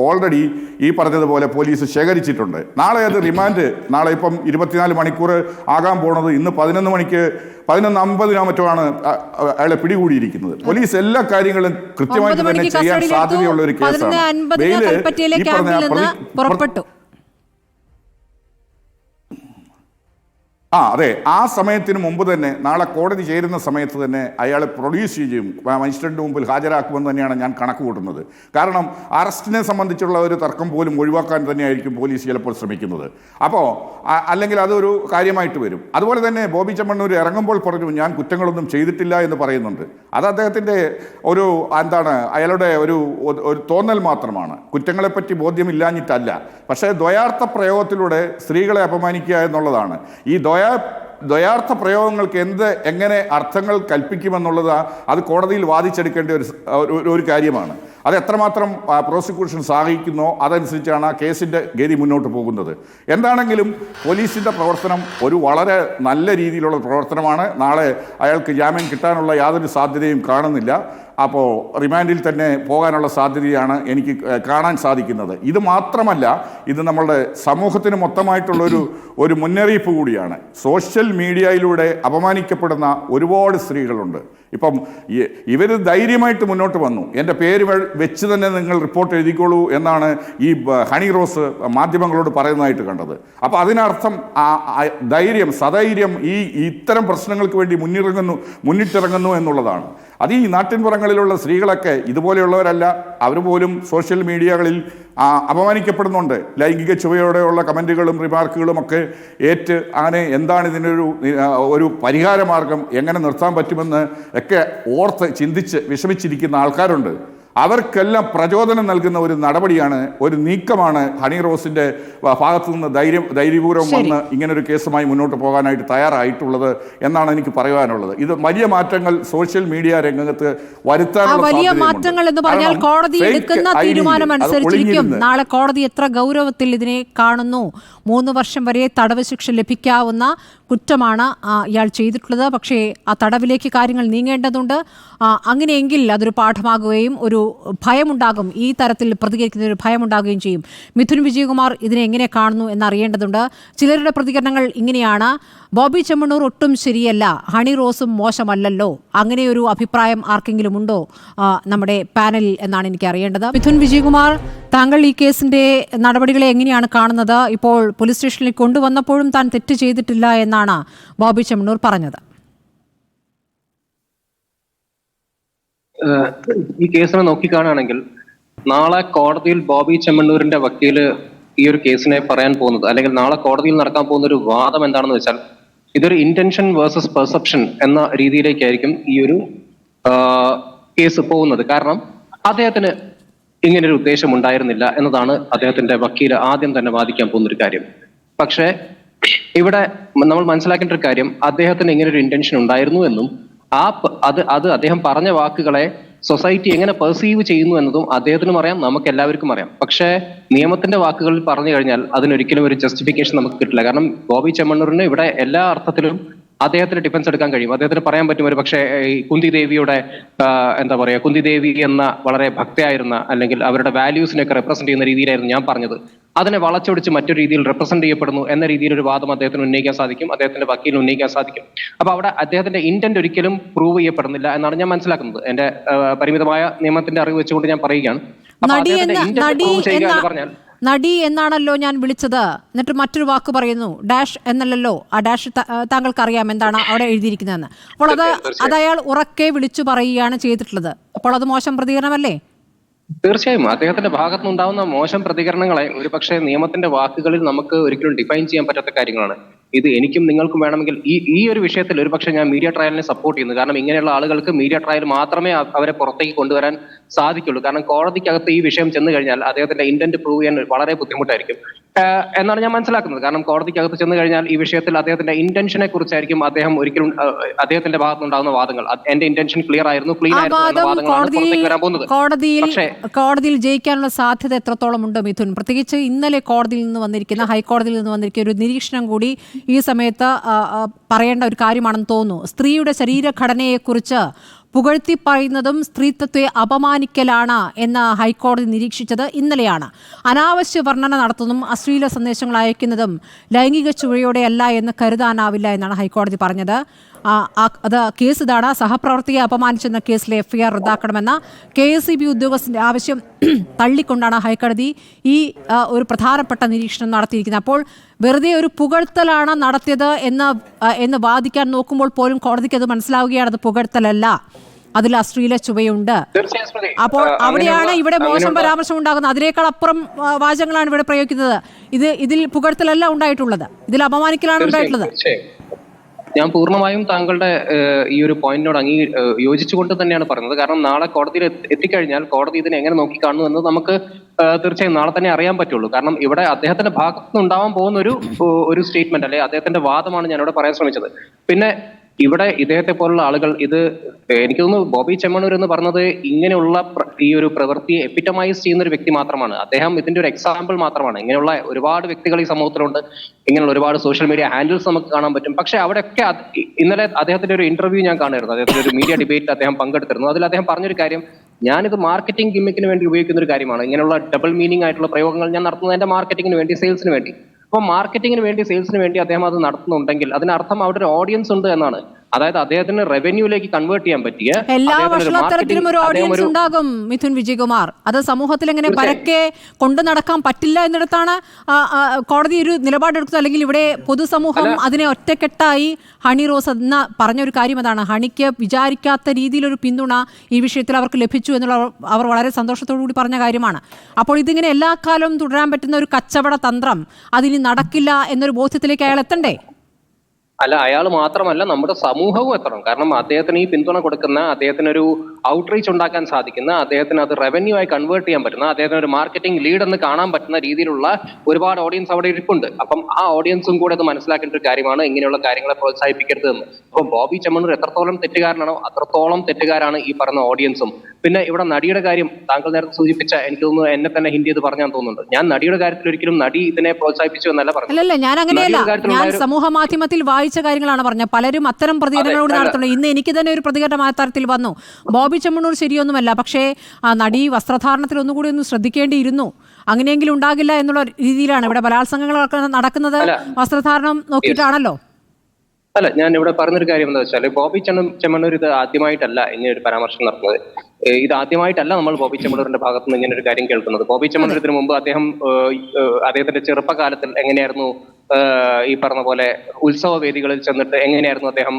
ഓൾറെഡി ഈ പറഞ്ഞതുപോലെ പോലീസ് ശേഖരിച്ചിട്ടുണ്ട്. നാളെ അത് റിമാൻഡ്, നാളെ ഇപ്പം 24 മണിക്കൂർ ആകാൻ പോണത്, ഇന്ന് 11 മണിക്ക് 11:50 മറ്റോ ആണ് അയാളെ പിടികൂടിയിരിക്കുന്നത്. പോലീസ് എല്ലാ കാര്യങ്ങളും കൃത്യമായിട്ട് തന്നെ ചെയ്യാൻ സാധ്യതയുള്ള ഒരു കേസാണ്. പുറപ്പെട്ടു. അതെ, ആ സമയത്തിന് മുമ്പ് തന്നെ നാളെ കോടതി ചേരുന്ന സമയത്ത് തന്നെ അയാളെ പ്രൊഡ്യൂസ് ചെയ്യും, മജിസ്ട്രേറ്റിന് മുമ്പിൽ ഹാജരാക്കുമെന്ന് തന്നെയാണ് ഞാൻ കണക്ക് കൂട്ടുന്നത്. കാരണം അറസ്റ്റിനെ സംബന്ധിച്ചുള്ള ഒരു തർക്കം പോലും ഒഴിവാക്കാൻ തന്നെയായിരിക്കും പോലീസ് ചിലപ്പോൾ ശ്രമിക്കുന്നത്. അപ്പോൾ അല്ലെങ്കിൽ അതൊരു കാര്യമായിട്ട് വരും. അതുപോലെ തന്നെ ബോബി ചെമ്മണ്ണൂർ ഇറങ്ങുമ്പോൾ പറഞ്ഞു ഞാൻ കുറ്റങ്ങളൊന്നും ചെയ്തിട്ടില്ല എന്ന് പറയുന്നുണ്ട്. അത് അദ്ദേഹത്തിൻ്റെ ഒരു അയാളുടെ ഒരു തോന്നൽ മാത്രമാണ്, കുറ്റങ്ങളെപ്പറ്റി ബോധ്യമില്ലാഞ്ഞിട്ടല്ല. പക്ഷേ ദ്വയാർത്ഥ പ്രയോഗത്തിലൂടെ സ്ത്രീകളെ അപമാനിക്കുക എന്നുള്ളതാണ്. ഈ ദ്വയാർത്ഥ പ്രയോഗങ്ങൾക്ക് എങ്ങനെ അർത്ഥങ്ങൾ കൽപ്പിക്കുമെന്നുള്ളത് അത് കോടതിയിൽ വാദിച്ചെടുക്കേണ്ട ഒരു കാര്യമാണ്. അത് എത്രമാത്രം പ്രോസിക്യൂഷൻ സഹായിക്കുന്നോ അതനുസരിച്ചാണ് ആ കേസിൻ്റെ ഗതി മുന്നോട്ട് പോകുന്നത്. എന്താണെങ്കിലും പോലീസിൻ്റെ പ്രവർത്തനം ഒരു വളരെ നല്ല രീതിയിലുള്ള പ്രവർത്തനമാണ്. നാളെ അയാൾക്ക് ജാമ്യം കിട്ടാനുള്ള യാതൊരു സാധ്യതയും കാണുന്നില്ല. അപ്പോൾ റിമാൻഡിൽ തന്നെ പോകാനുള്ള സാധ്യതയാണ് എനിക്ക് കാണാൻ സാധിക്കുന്നത്. ഇത് മാത്രമല്ല, ഇത് നമ്മളുടെ സമൂഹത്തിന് മൊത്തമായിട്ടുള്ളൊരു മുന്നറിയിപ്പ് കൂടിയാണ്. സോഷ്യൽ മീഡിയയിലൂടെ അപമാനിക്കപ്പെടുന്ന ഒരുപാട് സ്ത്രീകളുണ്ട്. ഇപ്പം ഇവർ ധൈര്യമായിട്ട് മുന്നോട്ട് വന്നു. എൻ്റെ പേര് വെച്ച് തന്നെ നിങ്ങൾ റിപ്പോർട്ട് എഴുതിക്കോളൂ എന്നാണ് ഈ ഹണി റോസ് മാധ്യമങ്ങളോട് പറയുന്നതായിട്ട് കണ്ടത്. അപ്പോൾ അതിനർത്ഥം സധൈര്യം ഇത്തരം പ്രശ്നങ്ങൾക്ക് വേണ്ടി മുന്നിട്ടിറങ്ങുന്നു എന്നുള്ളതാണ്. അത് ഈ നാട്ടിൻപുറങ്ങളിലുള്ള സ്ത്രീകളൊക്കെ ഇതുപോലെയുള്ളവരല്ല. അവർ പോലും സോഷ്യൽ മീഡിയകളിൽ അപമാനിക്കപ്പെടുന്നുണ്ട്. ലൈംഗിക ചുവയോടെയുള്ള കമൻറ്റുകളും റിമാർക്കുകളും ഒക്കെ അങ്ങനെ എന്താണ് ഇതിനൊരു പരിഹാരമാർഗം, എങ്ങനെ നിർത്താൻ പറ്റുമെന്ന് ഒക്കെ ഓർത്ത് ചിന്തിച്ച് വിഷമിച്ചിരിക്കുന്ന ആൾക്കാരുണ്ട്. അവർക്കെല്ലാം പ്രചോദനം നൽകുന്ന ഒരു നടപടിയാണ്, ഒരു നീക്കമാണ് ഹണി റോസിൻ്റെ ഭാഗത്തു നിന്ന് ധൈര്യപൂർവ്വം വന്ന് ഇങ്ങനൊരു കേസുമായി മുന്നോട്ട് പോകാനായിട്ട് തയ്യാറായിട്ടുള്ളത് എന്നാണ് എനിക്ക് പറയാനുള്ളത്. ഇത് വലിയ മാറ്റങ്ങൾ സോഷ്യൽ മീഡിയ രംഗത്ത് വരുത്താനുള്ള വലിയ മാറ്റങ്ങൾ എന്ന് പറഞ്ഞാൽ കോടതി എടുക്കുന്ന തീരുമാനം അനുസരിച്ചിരിക്കും. നാളെ കോടതി എത്ര ഗൗരവത്തിൽ ഇതിനെ കാണുന്നു, 3 വർഷം വരെ തടവ് ശിക്ഷ ലഭിക്കാവുന്ന കുറ്റമാണ് ഇയാൾ ചെയ്തിട്ടുള്ളത്. പക്ഷേ ആ തടവിലേക്ക് കാര്യങ്ങൾ നീങ്ങേണ്ടതുണ്ട്. അങ്ങനെയെങ്കിൽ അതൊരു പാഠമാകുകയും ഒരു ഭയമുണ്ടാകും, ഈ തരത്തിൽ പ്രതികരിക്കുന്ന ഒരു ഭയമുണ്ടാകുകയും ചെയ്യും. മിഥുൻ വിജയകുമാർ ഇതിനെ എങ്ങനെ കാണുന്നു എന്നറിയേണ്ടതുണ്ട്. ചിലരുടെ പ്രതികരണങ്ങൾ ഇങ്ങനെയാണ്: ബോബി ചെമ്മണ്ണൂർ ഒട്ടും ശരിയല്ല, ഹണി റോസും മോശമല്ലല്ലോ. അങ്ങനെ ഒരു അഭിപ്രായം ആർക്കെങ്കിലും ഉണ്ടോ നമ്മുടെ പാനലിൽ എന്നാണ് എനിക്ക് അറിയേണ്ടത്. മിഥുൻ വിജയകുമാർ, താങ്കൾ ഈ കേസിന്റെ നടപടികളെ എങ്ങനെയാണ് കാണുന്നത്? ഇപ്പോൾ പോലീസ് സ്റ്റേഷനിൽ കൊണ്ടുവന്നപ്പോഴും താൻ തെറ്റ് ചെയ്തിട്ടില്ല എന്നാണ് ബോബി ചെമ്മണ്ണൂർ പറഞ്ഞത്. ഈ കേസിനെ നോക്കിക്കാണുകയാണെങ്കിൽ നാളെ കോടതിയിൽ ബോബി ചെമ്മണ്ണൂരിന്റെ വക്കീല് ഈ ഒരു കേസിനെ പറയാൻ പോകുന്നത്, അല്ലെങ്കിൽ നാളെ കോടതിയിൽ നടക്കാൻ പോകുന്ന ഒരു വാദം എന്താണെന്ന് വെച്ചാൽ ഇതൊരു ഇന്റൻഷൻ വേഴ്സസ് പെർസെപ്ഷൻ എന്ന രീതിയിലേക്കായിരിക്കും ഈ ഒരു കേസ് പോകുന്നത്. കാരണം അദ്ദേഹത്തിന് ഇങ്ങനൊരു ഉദ്ദേശം ഉണ്ടായിരുന്നില്ല എന്നതാണ് അദ്ദേഹത്തിന്റെ വക്കീല് ആദ്യം തന്നെ വാദിക്കാൻ പോകുന്നൊരു കാര്യം. പക്ഷേ ഇവിടെ നമ്മൾ മനസ്സിലാക്കേണ്ട ഒരു കാര്യം, അദ്ദേഹത്തിന് ഇങ്ങനൊരു ഇന്റൻഷൻ ഉണ്ടായിരുന്നു എന്നും അത് അദ്ദേഹം പറഞ്ഞ വാക്കുകളെ സൊസൈറ്റി എങ്ങനെ പെർസീവ് ചെയ്യുന്നു എന്നതും അദ്ദേഹത്തിനും അറിയാം, നമുക്ക് എല്ലാവർക്കും അറിയാം. പക്ഷേ നിയമത്തിന്റെ വാക്കുകളിൽ പറഞ്ഞു കഴിഞ്ഞാൽ അതിനൊരിക്കലും ഒരു ജസ്റ്റിഫിക്കേഷൻ നമുക്ക് കിട്ടില്ല. കാരണം ബോബി ചെമ്മണ്ണൂരിന് ഇവിടെ എല്ലാ അർത്ഥത്തിലും അദ്ദേഹത്തിന് ഡിഫൻസ് എടുക്കാൻ കഴിയും. അദ്ദേഹത്തിന് പറയാൻ പറ്റും ഒരു പക്ഷേ ഈ കുന്തി ദേവിയുടെ എന്താ പറയാ, കുന്തി ദേവി എന്ന വളരെ ഭക്തയായിരുന്ന അല്ലെങ്കിൽ അവരുടെ വാല്യൂസിനെയൊക്കെ റെപ്രസെന്റ് ചെയ്യുന്ന രീതിയിലായിരുന്നു ഞാൻ പറഞ്ഞത്, അതിനെ വളച്ചൊടിച്ച് മറ്റൊരു രീതിയിൽ റെപ്രസെന്റ് ചെയ്യപ്പെടുന്നു എന്ന രീതിയിൽ ഒരു വാദം അദ്ദേഹത്തിന് ഉന്നയിക്കാൻ സാധിക്കും, അദ്ദേഹത്തിന്റെ വക്കീലിന് ഉന്നയിക്കാൻ സാധിക്കും. അപ്പൊ അവിടെ അദ്ദേഹത്തിന്റെ ഇന്റന്റ് ഒരിക്കലും പ്രൂവ് ചെയ്യപ്പെടുന്നില്ല എന്നാണ് ഞാൻ മനസ്സിലാക്കുന്നത്. എന്റെ പരിമിതമായ നിയമത്തിന്റെ അറിവ് വെച്ചുകൊണ്ട് ഞാൻ പറയുകയാണ്. നടി എന്നാണല്ലോ ഞാൻ വിളിച്ചത്, എന്നിട്ട് മറ്റൊരു വാക്ക് പറയുന്നു ഡാഷ് എന്നല്ലല്ലോ. ആ ഡാഷ് താങ്കൾക്ക് അറിയാം എന്താണ് അവിടെ എഴുതിയിരിക്കുന്നതെന്ന്. അപ്പോൾ അത് അയാൾ ഉറക്കെ വിളിച്ചു പറയുകയാണ് ചെയ്തിട്ടുള്ളത്. അപ്പോൾ അത് മോശം പ്രതികരണമല്ലേ? തീർച്ചയായും അദ്ദേഹത്തിന്റെ ഭാഗത്ത് നിന്നുണ്ടാവുന്ന മോശം പ്രതികരണങ്ങളെ ഒരു പക്ഷേ നിയമത്തിന്റെ വാക്കുകളിൽ നമുക്ക് ഒരിക്കലും ഡിഫൈൻ ചെയ്യാൻ പറ്റാത്ത കാര്യങ്ങളാണ്. ഇത് എനിക്കും നിങ്ങൾക്കും വേണമെങ്കിൽ ഈ ഒരു വിഷയത്തിൽ ഒരു പക്ഷേ ഞാൻ മീഡിയ ട്രയലിനെ സപ്പോർട്ട് ചെയ്യുന്നു. കാരണം ഇങ്ങനെയുള്ള ആളുകൾക്ക് മീഡിയ ട്രയൽ മാത്രമേ അവരെ പുറത്തേക്ക് കൊണ്ടുവരാൻ സാധിക്കുള്ളൂ. കാരണം കോടതിക്കകത്ത് ഈ വിഷയം ചെന്ന് കഴിഞ്ഞാൽ അദ്ദേഹത്തിന്റെ ഇന്റന്റ് പ്രൂവ് ചെയ്യാൻ വളരെ ബുദ്ധിമുട്ടായിരിക്കും എന്നാണ് ഞാൻ മനസ്സിലാക്കുന്നത്. കാരണം കോടതിക്കകത്ത് ചെന്ന് കഴിഞ്ഞാൽ ഈ വിഷയത്തിൽ അദ്ദേഹത്തിന്റെ ഇന്റൻഷനെ കുറിച്ചായിരിക്കും അദ്ദേഹം ഒരിക്കലും അദ്ദേഹത്തിന്റെ ഭാഗത്തുനിന്നുണ്ടാകുന്ന വാദങ്ങൾ, എന്റെ ഇന്റൻഷൻ ക്ലിയർ ആയിരുന്നു, ക്ലീൻ ആയിരുന്നു വാദങ്ങളാണ് പുറത്തേക്ക് വരാൻ പോകുന്നത്. കോടതിയിൽ ജയിക്കാനുള്ള സാധ്യത എത്രത്തോളം ഉണ്ട് മിഥുൻ? പ്രത്യേകിച്ച് ഇന്നലെ കോടതിയിൽ നിന്ന് വന്നിരിക്കുന്ന, ഹൈക്കോടതിയിൽ നിന്ന് വന്നിരിക്കുന്ന ഒരു നിരീക്ഷണം കൂടി ഈ സമയത്ത് പറയേണ്ട ഒരു കാര്യമാണെന്ന് തോന്നുന്നു. സ്ത്രീയുടെ ശരീരഘടനയെക്കുറിച്ച് പുകഴ്ത്തി പറയുന്നതും സ്ത്രീത്വത്തെ അപമാനിക്കലാണ് എന്ന് ഹൈക്കോടതി നിരീക്ഷിച്ചത് ഇന്നലെയാണ്. അനാവശ്യ വർണ്ണന നടത്തുന്നതും അശ്ലീല സന്ദേശങ്ങൾ അയക്കുന്നതും ലൈംഗിക ചുവയോടെയല്ല എന്ന് കരുതാനാവില്ല എന്നാണ് ഹൈക്കോടതി പറഞ്ഞത്. അത് കേസ് ഇതാണ്: സഹപ്രവർത്തകയെ അപമാനിച്ചെന്ന കേസിലെ FIR റദ്ദാക്കണമെന്ന KSEB ഉദ്യോഗസ്ഥന്റെ ആവശ്യം തള്ളിക്കൊണ്ടാണ് ഹൈക്കോടതി ഈ ഒരു പ്രധാനപ്പെട്ട നിരീക്ഷണം നടത്തിയിരിക്കുന്നത്. അപ്പോൾ വെറുതെ ഒരു പുകഴ്ത്തലാണ് നടത്തിയത് എന്ന് വാദിക്കാൻ നോക്കുമ്പോൾ പോലും കോടതിക്ക് അത് മനസ്സിലാവുകയാണ് അത് പുകഴ്ത്തലല്ല, അതിൽ അശ്ലീല ചുവയുണ്ട്. അപ്പോൾ അവിടെയാണ് ഇവിടെ മോശം പരാമർശം ഉണ്ടാകുന്നത്. അതിനേക്കാൾ അപ്പുറം വാചകങ്ങളാണ് ഇവിടെ പ്രയോഗിക്കുന്നത്. ഇതിൽ പുകഴ്ത്തലല്ല ഉണ്ടായിട്ടുള്ളത്, ഇതിൽ അപമാനിക്കലാണ് ഉണ്ടായിട്ടുള്ളത്. ഞാൻ പൂർണ്ണമായും താങ്കളുടെ ഈ ഒരു പോയിന്റിനോട് യോജിച്ചുകൊണ്ട് തന്നെയാണ് പറയുന്നത്. കാരണം നാളെ കോടതിയിൽ എത്തിക്കഴിഞ്ഞാൽ കോടതി ഇതിനെ എങ്ങനെ നോക്കിക്കാണുന്നു എന്ന് നമുക്ക് തീർച്ചയായും നാളെ തന്നെ അറിയാൻ പറ്റുള്ളൂ. കാരണം ഇവിടെ അദ്ദേഹത്തിന്റെ ഭാഗത്തു നിന്ന് ഉണ്ടാവാൻ പോകുന്ന ഒരു സ്റ്റേറ്റ്മെന്റ് അല്ലെ അദ്ദേഹത്തിന്റെ വാദമാണ് ഞാനിവിടെ പറയാൻ ശ്രമിച്ചത്. പിന്നെ ഇവിടെ ഇദ്ദേഹത്തെ പോലുള്ള ആളുകൾ, ഇത് എനിക്ക് തോന്നുന്നു ബോബി ചെമ്മണ്ണൂർ എന്ന് പറഞ്ഞത് ഇങ്ങനെയുള്ള ഈ ഒരു പ്രവൃത്തിയെ എപ്പിറ്റമൈസ് ചെയ്യുന്ന ഒരു വ്യക്തി മാത്രമാണ്. അദ്ദേഹം ഇതിന്റെ ഒരു എക്സാമ്പിൾ മാത്രമാണ്. ഇങ്ങനെയുള്ള ഒരുപാട് വ്യക്തികൾ ഈ സമൂഹത്തിലുണ്ട്, ഇങ്ങനെയുള്ള ഒരുപാട് സോഷ്യൽ മീഡിയ ഹാൻഡിൽസ് നമുക്ക് കാണാൻ പറ്റും. പക്ഷെ അവിടെയൊക്കെ ഇന്നലെ അദ്ദേഹത്തിന്റെ ഒരു ഇന്റർവ്യൂ ഞാൻ കാണുമായിരുന്നു, അദ്ദേഹത്തിന്റെ ഒരു മീഡിയ ഡിബേറ്റിൽ അദ്ദേഹം പങ്കെടുത്തിരുന്നു. അതിൽ അദ്ദേഹം പറഞ്ഞൊരു കാര്യം, ഞാനിത് മാർക്കറ്റിംഗ് ഗിമ്മിക്കിന് വേണ്ടി ഉപയോഗിക്കുന്ന ഒരു കാര്യമാണ്. ഇങ്ങനെയുള്ള ഡബിൾ മീനിങ് ആയിട്ടുള്ള പ്രയോഗങ്ങൾ ഞാൻ നടത്തുന്നത് എന്റെ മാർക്കറ്റിംഗിന് വേണ്ടി, സെയിൽസിന് വേണ്ടി. അപ്പോൾ മാർക്കറ്റിംഗിന് വേണ്ടി, സെയിൽസിന് വേണ്ടി അദ്ദേഹം അത് നടത്തുന്നുണ്ടെങ്കിൽ അതിനർത്ഥം അവിടെ ഒരു ഓഡിയൻസ് ഉണ്ട് എന്നാണ്. അതായത് അദ്ദേഹത്തിന് റവന്യൂലേക്ക് കൺവേർട്ട് ചെയ്യാൻ പറ്റിയ എല്ലാ വർഷത്തിലും ഒരു ഓഡിയൻസ് ഉണ്ടാകും മിഥുൻ വിജയകുമാർ. അത് സമൂഹത്തിൽ എങ്ങനെ പരക്കെ കൊണ്ടു നടക്കാൻ പറ്റില്ല എന്നിടത്താണ് കോടതി ഒരു നിലപാടെടുക്കുന്നത്. അല്ലെങ്കിൽ ഇവിടെ പൊതുസമൂഹം അതിനെ ഒറ്റക്കെട്ടായി ഹണി റോസ് എന്ന പറഞ്ഞൊരു കാര്യം അതാണ്. ഹണിക്ക് വിചാരിക്കാത്ത രീതിയിലൊരു പിന്തുണ ഈ വിഷയത്തിൽ അവർക്ക് ലഭിച്ചു എന്നുള്ള അവർ വളരെ സന്തോഷത്തോടു കൂടി പറഞ്ഞ കാര്യമാണ്. അപ്പോൾ ഇതിങ്ങനെ എല്ലാ കാലവും തുടരാൻ പറ്റുന്ന ഒരു കച്ചവട തന്ത്രം അതിന് നടക്കില്ല എന്നൊരു ബോധ്യത്തിലേക്ക് അയാൾ എത്തണ്ടേ? അല്ല, അയാൾ മാത്രമല്ല, നമ്മുടെ സമൂഹവും എത്തണം. കാരണം അദ്ദേഹത്തിന് ഈ പിന്തുണ കൊടുക്കുന്ന, അദ്ദേഹത്തിന് ഒരു ഔട്ട്റീച്ച് ഉണ്ടാക്കാൻ സാധിക്കുന്ന, അദ്ദേഹത്തിന് അത് റവന്യൂ ആയി കൺവേർട്ട് ചെയ്യാൻ പറ്റുന്ന, അദ്ദേഹത്തിന് ഒരു മാർക്കറ്റിംഗ് ലീഡ് എന്ന് കാണാൻ പറ്റുന്ന രീതിയിലുള്ള ഒരുപാട് ഓഡിയൻസ് അവിടെ ഇരിപ്പുണ്ട്. അപ്പം ആ ഓഡിയൻസും കൂടെ അത് മനസ്സിലാക്കേണ്ട ഒരു കാര്യമാണ് ഇങ്ങനെയുള്ള കാര്യങ്ങളെ പ്രോത്സാഹിപ്പിക്കരുത് എന്ന്. അപ്പം ബോബി ചെമ്മണ്ണൂർ എത്രത്തോളം തെറ്റുകാരനാണോ അത്രത്തോളം തെറ്റുകാരാണ് ഈ പറഞ്ഞ ഓഡിയൻസും. പിന്നെ ഇവിടെ നടിയുടെ കാര്യം താങ്കൾ നേരത്തെ സൂചിപ്പിച്ച, എനിക്ക് തോന്നുന്നു എന്നെ തന്നെ ഹിന്ദി ചെയ്ത് പറഞ്ഞാൽ തോന്നുന്നുണ്ട്. ഞാൻ നടിയുടെ കാര്യത്തിൽ ഒരിക്കലും നടി ഇതിനെ പ്രോത്സാഹിപ്പിച്ചു എന്നല്ല പറഞ്ഞത്. ഞാൻ അങ്ങനെയല്ല, ഞാൻ സമൂഹ മാധ്യമത്തിൽ വായിച്ച വായിച്ച കാര്യങ്ങളാണ് പറഞ്ഞത്. പലരും അത്തരം പ്രതികരണങ്ങളോട് നടത്തുന്നത്. ഇന്ന് എനിക്ക് തന്നെ ഒരു പ്രതികരണം ആ തരത്തിൽ വന്നു. ബോബി ചെമ്മണ്ണൂർ ശരിയൊന്നുമല്ല, പക്ഷേ നടി വസ്ത്രധാരണത്തിൽ ഒന്നുകൂടി ഒന്ന് ശ്രദ്ധിക്കേണ്ടിയിരുന്നു, അങ്ങനെയെങ്കിലും ഉണ്ടാകില്ല എന്നുള്ള രീതിയിലാണ്. ഇവിടെ ബലാത്സംഗങ്ങളൊക്കെ നടക്കുന്നത് വസ്ത്രധാരണം നോക്കിയിട്ടാണല്ലോ. അല്ല, ഞാൻ ഇവിടെ പറഞ്ഞൊരു കാര്യം എന്താ വെച്ചാൽ, ബോബി ചെമ്മണ്ണൂർ ഇത് ആദ്യമായിട്ടല്ല ഇങ്ങനെ ഒരു പരാമർശം നടത്തുന്നത്. ഇത് ആദ്യമായിട്ടല്ല നമ്മൾ ബോബി ചെമ്മണ്ണൂരിന്റെ ഭാഗത്ത് നിന്ന് ഇങ്ങനെ ഒരു കാര്യം കേൾക്കുന്നത്. ബോബി ചെമ്മണ്ണൂർ ഇതിനു മുമ്പ് അദ്ദേഹത്തിന്റെ ചെറുപ്പകാലത്തിൽ എങ്ങനെയായിരുന്നു ഈ പറഞ്ഞ പോലെ ഉത്സവ വേദികളിൽ ചെന്നിട്ട് എങ്ങനെയായിരുന്നു അദ്ദേഹം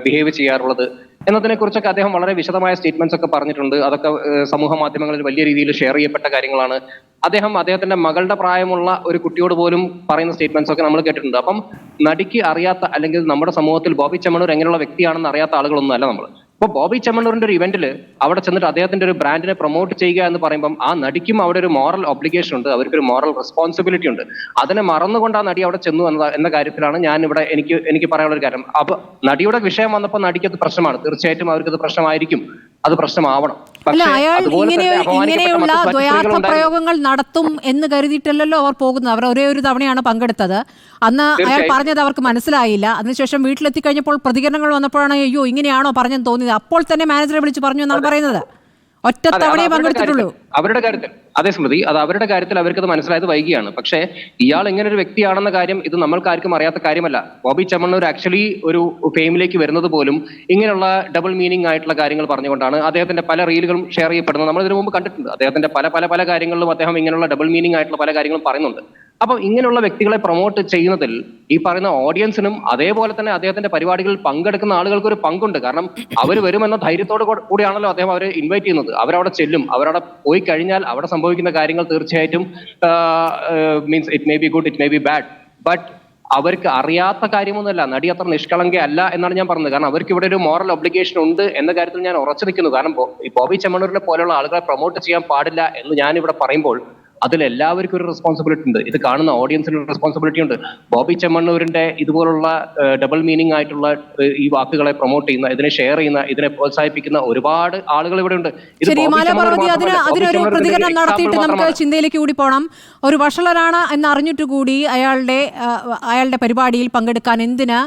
ബിഹേവ് ചെയ്യാറുള്ളത് എന്നതിനെ കുറിച്ചൊക്കെ അദ്ദേഹം വളരെ വിശദമായ സ്റ്റേറ്റ്മെന്റ്സ് ഒക്കെ പറഞ്ഞിട്ടുണ്ട്. അതൊക്കെ സമൂഹ മാധ്യമങ്ങളിൽ വലിയ രീതിയിൽ ഷെയർ ചെയ്യപ്പെട്ട കാര്യങ്ങളാണ്. അദ്ദേഹത്തിന്റെ മകളുടെ പ്രായമുള്ള ഒരു കുട്ടിയോട് പോലും പറയുന്ന സ്റ്റേറ്റ്മെന്റ്സ് ഒക്കെ നമ്മൾ കേട്ടിട്ടുണ്ട്. അപ്പം നടിക്ക് അറിയാത്ത, അല്ലെങ്കിൽ നമ്മുടെ സമൂഹത്തിൽ ബോബി ചെമ്മണ്ണൂർ എങ്ങനെയുള്ള വ്യക്തിയാണെന്ന് അറിയാത്ത ആളുകളൊന്നും അല്ല നമ്മൾ. ഇപ്പൊ ബോബി ചെമ്മണ്ണൂരിന്റെ ഒരു ഇവന്റിൽ അവിടെ ചെന്നിട്ട് അദ്ദേഹത്തിന്റെ ഒരു ബ്രാൻഡിനെ പ്രൊമോട്ട് ചെയ്യുക എന്ന് പറയുമ്പോൾ ആ നടിക്കും അവിടെ ഒരു മോറൽ ഒബ്ലിഗേഷൻ ഉണ്ട്, അവർക്കൊരു മോറൽ റെസ്പോൺസിബിലിറ്റി ഉണ്ട്. അതിനെ മറന്നുകൊണ്ട് ആ നടി അവിടെ ചെന്നു എന്ന കാര്യത്തിലാണ് ഞാൻ ഇവിടെ എനിക്ക് പറയാനുള്ള ഒരു കാര്യം. അപ്പൊ നടിയുടെ വിഷയം വന്നപ്പോൾ നടിക്ക് അത് പ്രശ്നമാണ്, തീർച്ചയായിട്ടും അവർക്കത് പ്രശ്നമായിരിക്കും, അത് പ്രശ്നമാവണം. അല്ല, അയാൾ ഇങ്ങനെയുള്ള ദ്വയാർത്ഥ പ്രയോഗങ്ങൾ നടത്തും എന്ന് കരുതിയിട്ടല്ലോ അവർ പോകുന്നത്. അവർ ഒരേ ഒരു തവണയാണ് പങ്കെടുത്തത്. അന്ന് അയാൾ പറഞ്ഞത് അവർക്ക് മനസ്സിലായില്ല. അതിനുശേഷം വീട്ടിലെത്തി കഴിഞ്ഞപ്പോൾ പ്രതികരണങ്ങൾ വന്നപ്പോഴാണ് അയ്യോ ഇങ്ങനെയാണോ പറഞ്ഞെന്ന് തോന്നിയത്. അപ്പോൾ തന്നെ മാനേജറെ വിളിച്ച് പറഞ്ഞു എന്നാണ് പറയുന്നത്. ഒറ്റ തവണയെ പങ്കെടുത്തിട്ടുള്ളൂ അവരുടെ കാര്യത്തിൽ. അതേ സ്മൃതി, അത് അവരുടെ കാര്യത്തിൽ അവർക്കത് മനസ്സിലായത് വൈകിയാണ്. പക്ഷേ ഇയാൾ ഇങ്ങനെ ഒരു വ്യക്തിയാണെന്ന കാര്യം ഇത് നമ്മൾക്കാർക്കും അറിയാത്ത കാര്യമല്ല. ബോബി ചെമ്മണ്ണൂർ ആക്ച്വലി ഒരു ഫെയിമിലേക്ക് വരുന്നത് പോലും ഇങ്ങനെയുള്ള ഡബിൾ മീനിങ് ആയിട്ടുള്ള കാര്യങ്ങൾ പറഞ്ഞുകൊണ്ടാണ്. അദ്ദേഹത്തിന്റെ പല റീലുകളും ഷെയർ ചെയ്യപ്പെടുന്നത് നമ്മൾ ഇതിനു മുമ്പ് കണ്ടിട്ടുണ്ട്. അദ്ദേഹത്തിന്റെ പല കാര്യങ്ങളിലും അദ്ദേഹം ഇങ്ങനെയുള്ള ഡബിൾ മീനിങ് ആയിട്ടുള്ള പല കാര്യങ്ങളും പറയുന്നുണ്ട്. അപ്പൊ ഇങ്ങനെയുള്ള വ്യക്തികളെ പ്രൊമോട്ട് ചെയ്യുന്നതിൽ ഈ പറയുന്ന ഓഡിയൻസിനും അതേപോലെ തന്നെ അദ്ദേഹത്തിന്റെ പരിപാടികളിൽ പങ്കെടുക്കുന്ന ആളുകൾക്ക് ഒരു പങ്കുണ്ട്. കാരണം അവർ വരുമെന്ന ധൈര്യത്തോട് കൂടിയാണല്ലോ അദ്ദേഹം അവരെ ഇൻവൈറ്റ് ചെയ്യുന്നത്. അവരവിടെ ചെല്ലും, അവരവിടെ പോയി കഴിഞ്ഞാൽ അവിടെ സംഭവിക്കുന്ന കാര്യങ്ങൾ തീർച്ചയായിട്ടും means it may be good, it may be bad, but അവർക്ക് അറിയാത്ത കാര്യമൊന്നുമല്ല. നടി അത്ര നിഷ്കളങ്കയല്ല എന്നാണ് ഞാൻ പറഞ്ഞത്. കാരണം അവർക്ക് ഇവിടെ ഒരു മോറൽ ഒബ്ലിഗേഷൻ ഉണ്ട് എന്ന കാര്യത്തിൽ ഞാൻ ഉറച്ചു നിൽക്കുന്നു. കാരണം ബോബി ചെമ്മണ്ണൂരിനെ പോലെയുള്ള ആളുകളെ പ്രൊമോട്ട് ചെയ്യാൻ പാടില്ല എന്ന് ഞാൻ ഇവിടെ പറയുമ്പോൾ അതിൽ എല്ലാവർക്കും ഒരു റെസ്പോൺസിബിലിറ്റി ഉണ്ട്. ഇത് കാണുന്ന ഓഡിയൻസിന് ഒരു റെസ്പോൺസിബിലിറ്റി ഉണ്ട്. ബോബി ചെമ്മണ്ണൂരിന്റെ ഇതുപോലുള്ള ഡബിൾ മീനിങ് ആയിട്ടുള്ള ഈ വാക്കുകളെ പ്രൊമോട്ട് ചെയ്യുന്ന, ഇതിനെ ഷെയർ ചെയ്യുന്ന, ഇതിനെ പ്രോത്സാഹിപ്പിക്കുന്ന ഒരുപാട് ആളുകൾ ഇവിടെ ഉണ്ട്. അതിനൊരു പ്രതികരണം നടത്തിയിട്ട് നമുക്ക് ചിന്തയിലേക്ക് കൂടി പോകണം. ഒരു വഷളനാണ് എന്നറിഞ്ഞിട്ട് കൂടി അയാളുടെ പരിപാടിയിൽ പങ്കെടുക്കാൻ എന്തിന്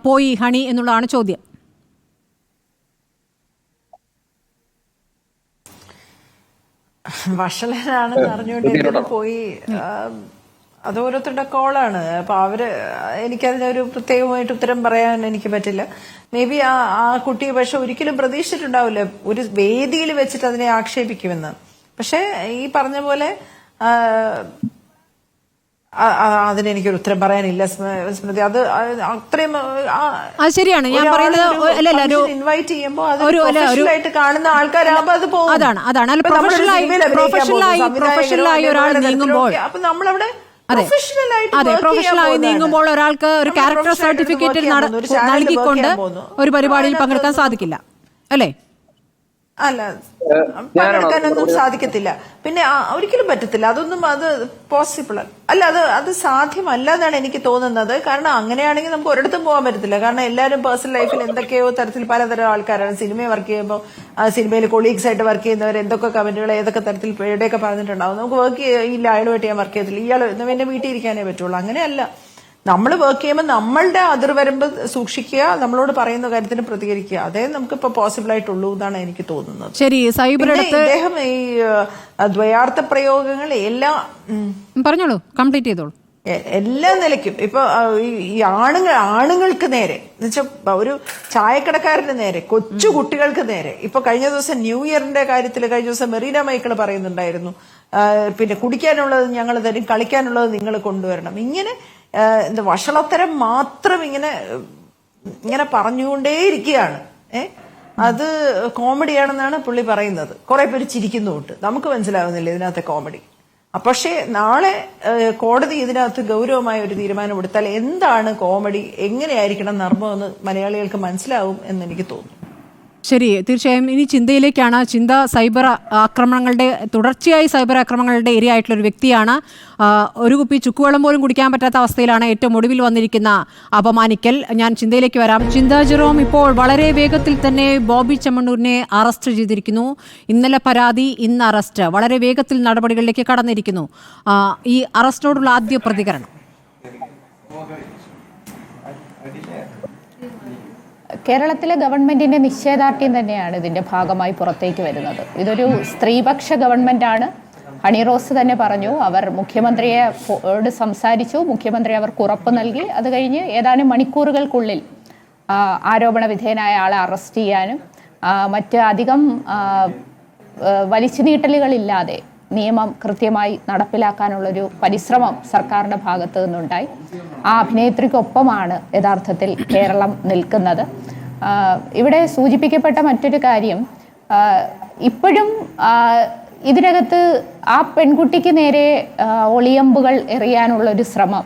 പോയി ഹണി എന്നുള്ളതാണ് ചോദ്യം. വഷളനാണെന്ന് അറിഞ്ഞുകൊണ്ട് പോയി, അത് ഓരോരുത്തരുടെ കോളാണ്. അപ്പൊ എനിക്കതിനൊരു പ്രത്യേകമായിട്ട് ഉത്തരം പറയാൻ എനിക്ക് പറ്റില്ല. മേ ബി ആ കുട്ടി പക്ഷെ ഒരിക്കലും പ്രതീക്ഷിച്ചിട്ടുണ്ടാവില്ല ഒരു വേദിയിൽ വെച്ചിട്ട് അതിനെ ആക്ഷേപിക്കുമെന്ന്. പക്ഷെ ഈ പറഞ്ഞ പോലെ അതിനെനിക്കൊരു ഉത്തരം പറയാനില്ല സ്മൃതി. അത് അത്രയും ശരിയാണ് ഞാൻ പറയുന്നത്. ഇൻവൈറ്റ് ചെയ്യുമ്പോൾ അത് കാണുന്ന ആൾക്കാരാകുമ്പോൾ അത് പോകും. അതാണ് പ്രൊഫഷണലായി ഒരാൾ നീങ്ങുമ്പോൾ, അപ്പൊ നമ്മളവിടെ പ്രൊഫഷണലായി നീങ്ങുമ്പോൾ ഒരാൾക്ക് ഒരു ക്യാരക്ടർ സർട്ടിഫിക്കറ്റ് നൽകിക്കൊണ്ട് ഒരു പരിപാടിയിൽ പങ്കെടുക്കാൻ സാധിക്കില്ല അല്ലേ? അല്ല, പങ്കെടുക്കാനൊന്നും സാധിക്കത്തില്ല. പിന്നെ ഒരിക്കലും പറ്റത്തില്ല. അതൊന്നും അത് പോസിബിൾ അല്ല, അത് സാധ്യമല്ല എന്നാണ് എനിക്ക് തോന്നുന്നത്. കാരണം അങ്ങനെയാണെങ്കിൽ നമുക്ക് ഒരിടത്തും പോകാൻ പറ്റത്തില്ല. കാരണം എല്ലാവരും പേഴ്സണൽ ലൈഫിൽ എന്തൊക്കെയോ തരത്തിൽ പലതരം ആൾക്കാരാണ്. സിനിമയിൽ വർക്ക് ചെയ്യുമ്പോൾ സിനിമയിൽ കൊളീഗ്സ് ആയിട്ട് വർക്ക് ചെയ്യുന്നവർ എന്തൊക്കെ കമന്റുകൾ ഏതൊക്കെ തരത്തിൽ എവിടെയൊക്കെ പറഞ്ഞിട്ടുണ്ടാവും. നമുക്ക് വർക്ക് ചെയ്യില്ല, അയാളുമായിട്ട് ഞാൻ വർക്ക് ചെയ്യത്തില്ല, ഇയാൾ എന്റെ വീട്ടിൽ ഇരിക്കാനേ പറ്റുള്ളൂ. അങ്ങനെയല്ല. നമ്മൾ വർക്ക് ചെയ്യുമ്പോൾ നമ്മളുടെ അതിർവരമ്പ് സൂക്ഷിക്കുക, നമ്മളോട് പറയുന്ന കാര്യത്തിന് പ്രതികരിക്കുക. അതേ നമുക്കിപ്പോ പോസിബിൾ ആയിട്ടുള്ളൂ എന്നാണ് എനിക്ക് തോന്നുന്നത്. ശരി, ഇദ്ദേഹം ഈ ദ്വയാർത്ഥ പ്രയോഗങ്ങൾ എല്ലാം പറഞ്ഞോളൂ, കംപ്ലീറ്റ് ചെയ്തോളൂ. എല്ലാ നിലയ്ക്കും ഇപ്പൊ ഈ ആണുങ്ങൾക്ക് നേരെ എന്നുവെച്ചാൽ ഒരു ചായക്കടക്കാരന് നേരെ, കൊച്ചു കുട്ടികൾക്ക് നേരെ. ഇപ്പൊ കഴിഞ്ഞ ദിവസം ന്യൂ ഇയറിന്റെ കാര്യത്തിൽ കഴിഞ്ഞ ദിവസം മെറീന മൈക്കിൾ പറയുന്നുണ്ടായിരുന്നു, പിന്നെ കുടിക്കാനുള്ളത് ഞങ്ങൾ തരും, കളിക്കാനുള്ളത് നിങ്ങൾ കൊണ്ടുവരണം. ഇങ്ങനെ എന്താ വഷളത്തരം മാത്രം ഇങ്ങനെ പറഞ്ഞുകൊണ്ടേയിരിക്കുകയാണ്. അത് കോമഡിയാണെന്നാണ് പുള്ളി പറയുന്നത്. കുറെ പേര് ചിരിക്കുന്നുണ്ട്, നമുക്ക് മനസ്സിലാവുന്നില്ല ഇതിനകത്തെ കോമഡി. പക്ഷേ നാളെ കോടതി ഇതിനകത്ത് ഗൗരവമായ ഒരു തീരുമാനം എടുത്താൽ എന്താണ് കോമഡി, എങ്ങനെയായിരിക്കണം നർമ്മം എന്ന് മലയാളികൾക്ക് മനസ്സിലാവും എന്ന് എനിക്ക് തോന്നുന്നു. ശരി, തീർച്ചയായും ഇനി ചിന്തയിലേക്കാണ്. ചിന്ത തുടർച്ചയായി സൈബർ ആക്രമണങ്ങളുടെ ഇരയായിട്ടുള്ളൊരു വ്യക്തിയാണ്. ഒരു കുപ്പി ചുക്കുവെള്ളം പോലും കുടിക്കാൻ പറ്റാത്ത അവസ്ഥയിലാണ് ഏറ്റവും ഒടുവിൽ വന്നിരിക്കുന്ന അപമാനിക്കൽ. ഞാൻ ചിന്തയിലേക്ക് വരാം. ചിന്ത ജെറോം, ഇപ്പോൾ വളരെ വേഗത്തിൽ തന്നെ ബോബി ചെമ്മണ്ണൂരിനെ അറസ്റ്റ് ചെയ്തിരിക്കുന്നു. ഇന്നലെ പരാതി, ഇന്ന് അറസ്റ്റ്. വളരെ വേഗത്തിൽ നടപടികളിലേക്ക് കടന്നിരിക്കുന്നു. ഈ അറസ്റ്റോടുള്ള ആദ്യ പ്രതികരണം. കേരളത്തിലെ ഗവൺമെന്റിന്റെ നിശ്ചയദാർഢ്യം തന്നെയാണ് ഇതിന്റെ ഭാഗമായി പുറത്തേക്ക് വരുന്നത്. ഇതൊരു സ്ത്രീപക്ഷ ഗവൺമെന്റാണ്. ഹണി റോസ് തന്നെ പറഞ്ഞു, അവർ മുഖ്യമന്ത്രിയോട് സംസാരിച്ചു, മുഖ്യമന്ത്രി അവർക്ക് ഉറപ്പ് നൽകി. അത് കഴിഞ്ഞ് ഏതാനും മണിക്കൂറുകൾക്കുള്ളിൽ ആരോപണ വിധേയനായ ആളെ അറസ്റ്റ് ചെയ്യാനും മറ്റ് അധികം വലിച്ചു നീട്ടലുകളില്ലാതെ നിയമം കൃത്യമായി നടപ്പിലാക്കാനുള്ളൊരു പരിശ്രമം സർക്കാരിൻ്റെ ഭാഗത്തു നിന്നുണ്ടായി. ആ അഭിനേത്രിക്കൊപ്പമാണ് യഥാർത്ഥത്തിൽ കേരളം നിൽക്കുന്നത്. ഇവിടെ സൂചിപ്പിക്കപ്പെട്ട മറ്റൊരു കാര്യം, ഇപ്പോഴും ഇതിനകത്ത് ആ പെൺകുട്ടിക്ക് നേരെ ഒളിയമ്പുകൾ എറിയാനുള്ളൊരു ശ്രമം